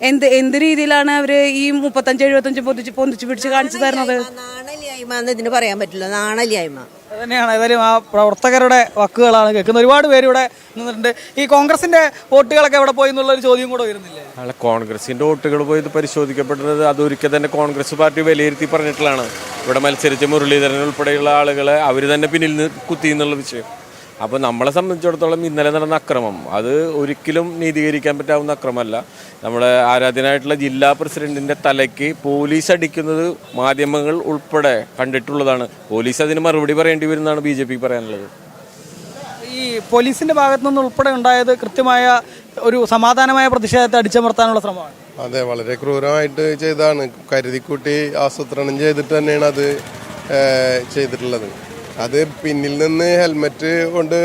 എന്ത് രീതിയിലാണ് അവര് ഈ 35-75 പൊന്തിച്ച് പിടിച്ച് കാണിച്ചു തരുന്നത്? നാണലിയായ്മ ഇതിന് പറയാൻ പറ്റില്ല, നാണലിയായ്മ തന്നെയാണ്. ഏതായാലും ആ പ്രവർത്തകരുടെ വാക്കുകളാണ് കേൾക്കുന്നത്. ഒരുപാട് പേര് ഇവിടെ നിന്നിട്ടുണ്ട്. ഈ കോൺഗ്രസിന്റെ വോട്ടുകളൊക്കെ എവിടെ പോയി എന്നുള്ളൊരു ചോദ്യം കൂടെ വരുന്നില്ലേ? അല്ല, കോൺഗ്രസിന്റെ വോട്ടുകൾ പോയി പരിശോധിക്കപ്പെടുന്നത് അതൊരിക്കൽ തന്നെ കോൺഗ്രസ് പാർട്ടി വിലയിരുത്തി പറഞ്ഞിട്ടുള്ളതാണ്. ഇവിടെ മത്സരിച്ച മുരളീധരൻ ഉൾപ്പെടെയുള്ള ആളുകളെ അവർ തന്നെ പിന്നിൽ നിന്ന് കുത്തി എന്നുള്ള വിഷയം. അപ്പോൾ നമ്മളെ സംബന്ധിച്ചിടത്തോളം ഇന്നലെ നടന്ന അക്രമം അത് ഒരിക്കലും നീതീകരിക്കാൻ പറ്റാവുന്ന അക്രമമല്ല. നമ്മുടെ ആരാധ്യനായിട്ടുള്ള ജില്ലാ പ്രസിഡന്റിന്റെ തലയ്ക്ക് പോലീസ് അടിക്കുന്നത് മാധ്യമങ്ങൾ ഉൾപ്പെടെ കണ്ടിട്ടുള്ളതാണ്. പോലീസ് അതിന് മറുപടി പറയേണ്ടി വരുന്നതാണ് BJP പറയാനുള്ളത്. ഈ പോലീസിന്റെ ഭാഗത്തു നിന്ന് ഉൾപ്പെടെ ഉണ്ടായത് കൃത്യമായ ഒരു സമാധാനമായ പ്രതിഷേധത്തെ അടിച്ചമർത്താനുള്ള ശ്രമമാണ്. അതെ, വളരെ ക്രൂരമായിട്ട് ചെയ്താണ്. കരുതിക്കൂട്ടി ആസൂത്രണം ചെയ്തിട്ട് തന്നെയാണ് അത് ചെയ്തിട്ടുള്ളത്. അത് പിന്നിൽ നിന്ന് ഹെൽമെറ്റ് കൊണ്ട്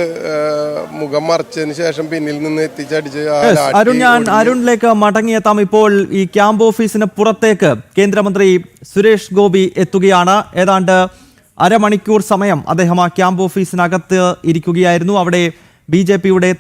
മുഖം മറച്ചതിന് ശേഷം പിന്നിൽ നിന്ന് എത്തിച്ചടിച്ച്. അരുണിലേക്ക് മടങ്ങിയെത്താം. ഇപ്പോൾ ഈ ക്യാമ്പ് ഓഫീസിന് പുറത്തേക്ക് കേന്ദ്രമന്ത്രി സുരേഷ് ഗോപി എത്തുകയാണ്. ഏതാണ്ട് അരമണിക്കൂർ സമയം അദ്ദേഹം ആ ക്യാമ്പ് ഓഫീസിനകത്ത് ഇരിക്കുകയായിരുന്നു. അവിടെ BJPയുടെ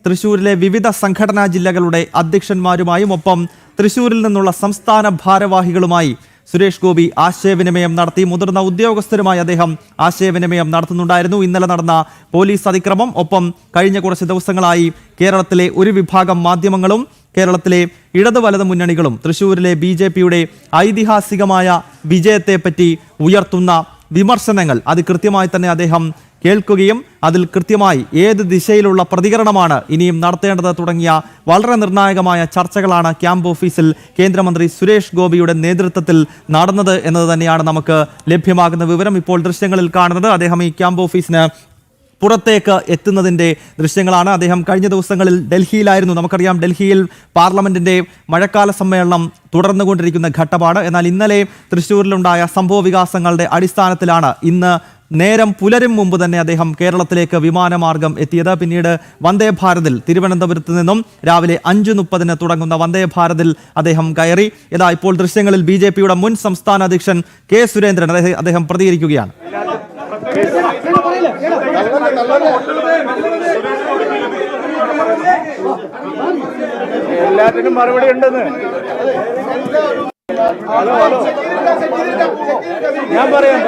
തൃശ്ശൂരിലെ വിവിധ സംഘടനാ ജില്ലകളുടെ അധ്യക്ഷന്മാരുമായും ഒപ്പം തൃശ്ശൂരിൽ നിന്നുള്ള സംസ്ഥാന ഭാരവാഹികളുമായി സുരേഷ് ഗോപി ആശയവിനിമയം നടത്തി. മുതിർന്ന ഉദ്യോഗസ്ഥരുമായി അദ്ദേഹം ആശയവിനിമയം നടത്തുന്നുണ്ടായിരുന്നു. ഇന്നലെ നടന്ന പോലീസ് അതിക്രമം, ഒപ്പം കഴിഞ്ഞ കുറച്ച് ദിവസങ്ങളായി കേരളത്തിലെ ഒരു വിഭാഗം മാധ്യമങ്ങളും കേരളത്തിലെ ഇടത് വലത് മുന്നണികളും തൃശ്ശൂരിലെ BJPയുടെ ഐതിഹാസികമായ വിജയത്തെപ്പറ്റി ഉയർത്തുന്ന വിമർശനങ്ങൾ അത് കൃത്യമായി തന്നെ അദ്ദേഹം കേൾക്കുകയും അതിൽ കൃത്യമായി ഏത് ദിശയിലുള്ള പ്രതികരണമാണ് ഇനിയും നടത്തേണ്ടത് തുടങ്ങിയ വളരെ നിർണായകമായ ചർച്ചകളാണ് ക്യാമ്പ് ഓഫീസിൽ കേന്ദ്രമന്ത്രി സുരേഷ് ഗോപിയുടെ നേതൃത്വത്തിൽ നടന്നത് എന്നത് തന്നെയാണ് നമുക്ക് ലഭ്യമാകുന്ന വിവരം. ഇപ്പോൾ ദൃശ്യങ്ങളിൽ കാണുന്നത് അദ്ദേഹം ഈ ക്യാമ്പ് ഓഫീസിന് പുറത്തേക്ക് എത്തുന്നതിൻ്റെ ദൃശ്യങ്ങളാണ്. അദ്ദേഹം കഴിഞ്ഞ ദിവസങ്ങളിൽ ഡൽഹിയിലായിരുന്നു. നമുക്കറിയാം, ഡൽഹിയിൽ പാർലമെന്റിന്റെ മഴക്കാല സമ്മേളനം തുടർന്നുകൊണ്ടിരിക്കുന്ന ഘട്ടമാണ്. എന്നാൽ ഇന്നലെ തൃശ്ശൂരിലുണ്ടായ സംഭവ വികാസങ്ങളുടെ അടിസ്ഥാനത്തിലാണ് ഇന്ന് നേരം പുലരും മുമ്പ് തന്നെ അദ്ദേഹം കേരളത്തിലേക്ക് വിമാനമാർഗം എത്തിയത്. പിന്നീട് വന്ദേ ഭാരതിൽ തിരുവനന്തപുരത്ത് നിന്നും രാവിലെ 5:30 തുടങ്ങുന്ന വന്ദേ ഭാരതിൽ അദ്ദേഹം കയറി. ഇതാ ഇപ്പോൾ ദൃശ്യങ്ങളിൽ BJPയുടെ മുൻ സംസ്ഥാന അധ്യക്ഷൻ കെ സുരേന്ദ്രൻ അദ്ദേഹം പ്രതികരിക്കുകയാണ്. എല്ലാത്തിനും മറുപടി ഉണ്ടെന്ന് ഞാൻ പറയാം.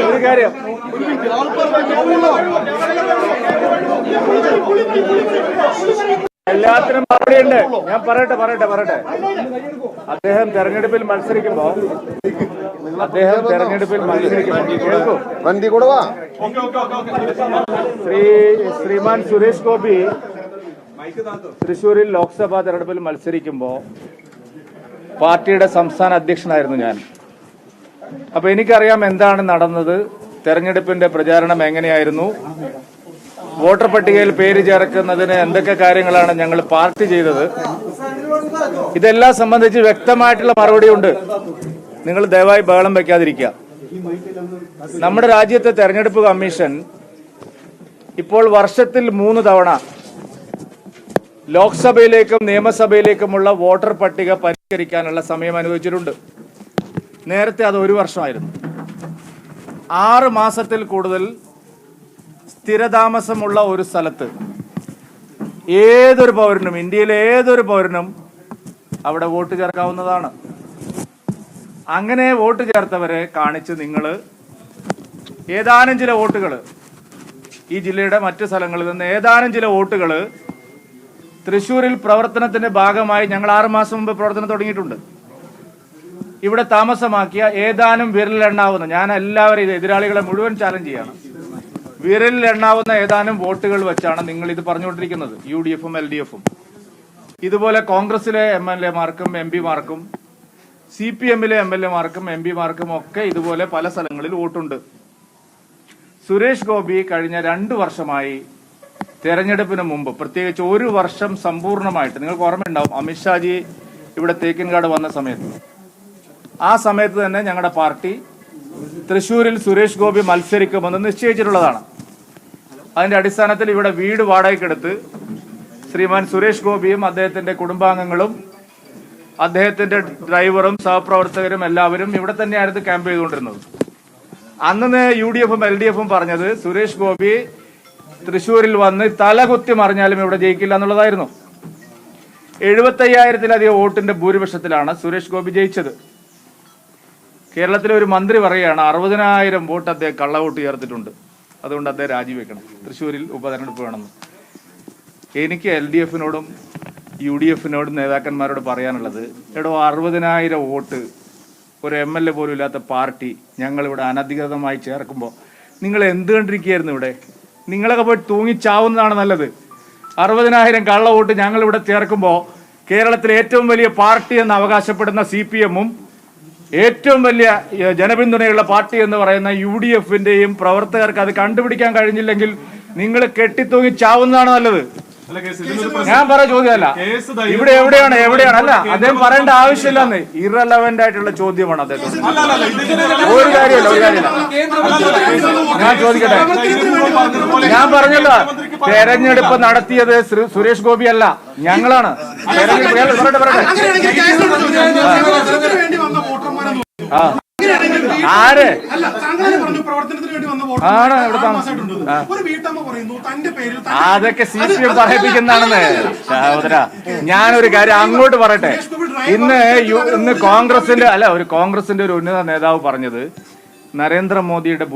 ഒരു കാര്യം, എല്ലാത്തിനും മറുപടിയുണ്ട്. ഞാൻ പറയട്ടെ. അദ്ദേഹം തെരഞ്ഞെടുപ്പിൽ മത്സരിക്കുമ്പോ ശ്രീമാൻ സുരേഷ് ഗോപി തൃശ്ശൂരിൽ ലോക്സഭാ തെരഞ്ഞെടുപ്പിൽ മത്സരിക്കുമ്പോ പാർട്ടിയുടെ സംസ്ഥാന അധ്യക്ഷനായിരുന്നു ഞാൻ. അപ്പൊ എനിക്കറിയാം എന്താണ് നടന്നത്, തെരഞ്ഞെടുപ്പിന്റെ പ്രചാരണം എങ്ങനെയായിരുന്നു, വോട്ടർ പട്ടികയിൽ പേര് ചേർക്കുന്നതിന് എന്തൊക്കെ കാര്യങ്ങളാണ് ഞങ്ങൾ പാർട്ടി ചെയ്തത്. ഇതെല്ലാം സംബന്ധിച്ച് വ്യക്തമായിട്ടുള്ള മറുപടിയുണ്ട്. നിങ്ങൾ ദയവായി ബഹളം വയ്ക്കാതിരിക്കുക. നമ്മുടെ രാജ്യത്തെ തെരഞ്ഞെടുപ്പ് കമ്മീഷൻ ഇപ്പോൾ വർഷത്തിൽ 3 തവണ ലോക്സഭയിലേക്കും നിയമസഭയിലേക്കുമുള്ള വോട്ടർ പട്ടിക പരിഷ്കരിക്കാനുള്ള സമയം അനുവദിച്ചിട്ടുണ്ട്. നേരത്തെ അത് 1 വർഷമായിരുന്നു. 6 മാസത്തിൽ കൂടുതൽ സ്ഥിരതാമസമുള്ള ഒരു സ്ഥലത്ത് ഏതൊരു പൗരനും, ഇന്ത്യയിലെ ഏതൊരു പൗരനും അവിടെ വോട്ട് ചേർക്കാവുന്നതാണ്. അങ്ങനെ വോട്ട് ചേർത്തവരെ കാണിച്ച് നിങ്ങൾ ഏതാനും ചില വോട്ടുകൾ, ഈ ജില്ലയുടെ മറ്റ് സ്ഥലങ്ങളിൽ നിന്ന് ഏതാനും ചില വോട്ടുകൾ തൃശ്ശൂരിൽ പ്രവർത്തനത്തിന്റെ ഭാഗമായി ഞങ്ങൾ 6 മാസം മുമ്പ് പ്രവർത്തനം തുടങ്ങിയിട്ടുണ്ട്. ഇവിടെ താമസമാക്കിയ ഏതാനും വിരലിലെണ്ണാവുന്ന, ഞാൻ എല്ലാവരും എതിരാളികളെ മുഴുവൻ ചാലഞ്ച് ചെയ്യാണ്, വിരലിലെണ്ണാവുന്ന ഏതാനും വോട്ടുകൾ വെച്ചാണ് നിങ്ങൾ ഇത് പറഞ്ഞുകൊണ്ടിരിക്കുന്നത്. UDF-ഉം LDF-ഉം ഇതുപോലെ കോൺഗ്രസിലെ MLA-മാർക്കും MP-മാർക്കും CPM-ലെ MLA-മാർക്കും MP-മാർക്കും ഒക്കെ ഇതുപോലെ പല സ്ഥലങ്ങളിൽ വോട്ടുണ്ട്. സുരേഷ് ഗോപി കഴിഞ്ഞ 2 വർഷമായി തെരഞ്ഞെടുപ്പിന് മുമ്പ്, പ്രത്യേകിച്ച് 1 വർഷം സമ്പൂർണ്ണമായിട്ട്, നിങ്ങൾക്ക് ഓർമ്മയുണ്ടാവും അമിത്ഷാജി ഇവിടെ തേക്കിൻകാട് വന്ന സമയത്ത്, ആ സമയത്ത് തന്നെ ഞങ്ങളുടെ പാർട്ടി തൃശ്ശൂരിൽ സുരേഷ് ഗോപി മത്സരിക്കുമെന്ന് നിശ്ചയിച്ചിട്ടുള്ളതാണ്. അതിന്റെ അടിസ്ഥാനത്തിൽ ഇവിടെ വീട് വാടകയ്ക്കെടുത്ത് ശ്രീമാൻ സുരേഷ് ഗോപിയും അദ്ദേഹത്തിന്റെ കുടുംബാംഗങ്ങളും അദ്ദേഹത്തിന്റെ ഡ്രൈവറും സഹപ്രവർത്തകരും എല്ലാവരും ഇവിടെ തന്നെയായിരുന്നു ക്യാമ്പ് ചെയ്തുകൊണ്ടിരുന്നത്. അന്ന് UDF-ഉം LDF-ഉം പറഞ്ഞത് സുരേഷ് ഗോപി തൃശ്ശൂരിൽ വന്ന് തലകുത്തി മറിഞ്ഞാലും ഇവിടെ ജയിക്കില്ല എന്നുള്ളതായിരുന്നു. 75,000-ലധികം വോട്ടിന്റെ ഭൂരിപക്ഷത്തിലാണ് സുരേഷ് ഗോപി ജയിച്ചത്. കേരളത്തിലെ ഒരു മന്ത്രി പറയുകയാണ് 60,000 വോട്ട് അദ്ദേഹം കള്ളവോട്ട് ചേർത്തിട്ടുണ്ട്, അതുകൊണ്ട് അദ്ദേഹം രാജിവെക്കണം, തൃശ്ശൂരിൽ ഉപതെരഞ്ഞെടുപ്പ് വേണമെന്ന്. എനിക്ക് LDF-നോടും UDF-നോടും നേതാക്കന്മാരോട് പറയാനുള്ളത്, എടോ 60,000 വോട്ട് ഒരു MLA പോലും ഇല്ലാത്ത പാർട്ടി ഞങ്ങളിവിടെ അനധികൃതമായി ചേർക്കുമ്പോൾ നിങ്ങൾ എന്ത് കണ്ടിരിക്കുകയായിരുന്നു? ഇവിടെ നിങ്ങളൊക്കെ പോയി തൂങ്ങിച്ചാവുന്നതാണ് നല്ലത്. 60,000 കള്ള വോട്ട് ഞങ്ങളിവിടെ ചേർക്കുമ്പോൾ കേരളത്തിലെ ഏറ്റവും വലിയ പാർട്ടി എന്ന് അവകാശപ്പെടുന്ന CPM-ഉം ഏറ്റവും വലിയ ജനപിന്തുണയുള്ള പാർട്ടി എന്ന് പറയുന്ന UDF-ന്റെയും പ്രവർത്തകർക്ക് അത് കണ്ടുപിടിക്കാൻ കഴിഞ്ഞില്ലെങ്കിൽ നിങ്ങൾ കെട്ടിത്തൂങ്ങി ചാവുന്നതാണ് നല്ലത്. ഞാൻ പറഞ്ഞ ചോദ്യമല്ല, ഇവിടെ എവിടെയാണ് അല്ല, അദ്ദേഹം പറയേണ്ട ആവശ്യമില്ലെന്ന്, ഇറലവന്റ് ആയിട്ടുള്ള ചോദ്യമാണ് അദ്ദേഹം. ഒരു കാര്യമില്ല. ഞാൻ ചോദിക്കട്ടെ, ഞാൻ പറഞ്ഞല്ലോ, തെരഞ്ഞെടുപ്പ് നടത്തിയത് സുരേഷ് ഗോപി അല്ല, ഞങ്ങളാണ്. ആര് ആണ് ഇവിടെ അതൊക്കെ CPM പറയിപ്പിക്കുന്നതാണെന്ന് സഹോദര. ഞാനൊരു കാര്യം അങ്ങോട്ട് പറയട്ടെ. ഇന്ന് കോൺഗ്രസിന്റെ ഒരു ഉന്നത നേതാവ് പറഞ്ഞത് നരേന്ദ്രമോദിയുടെ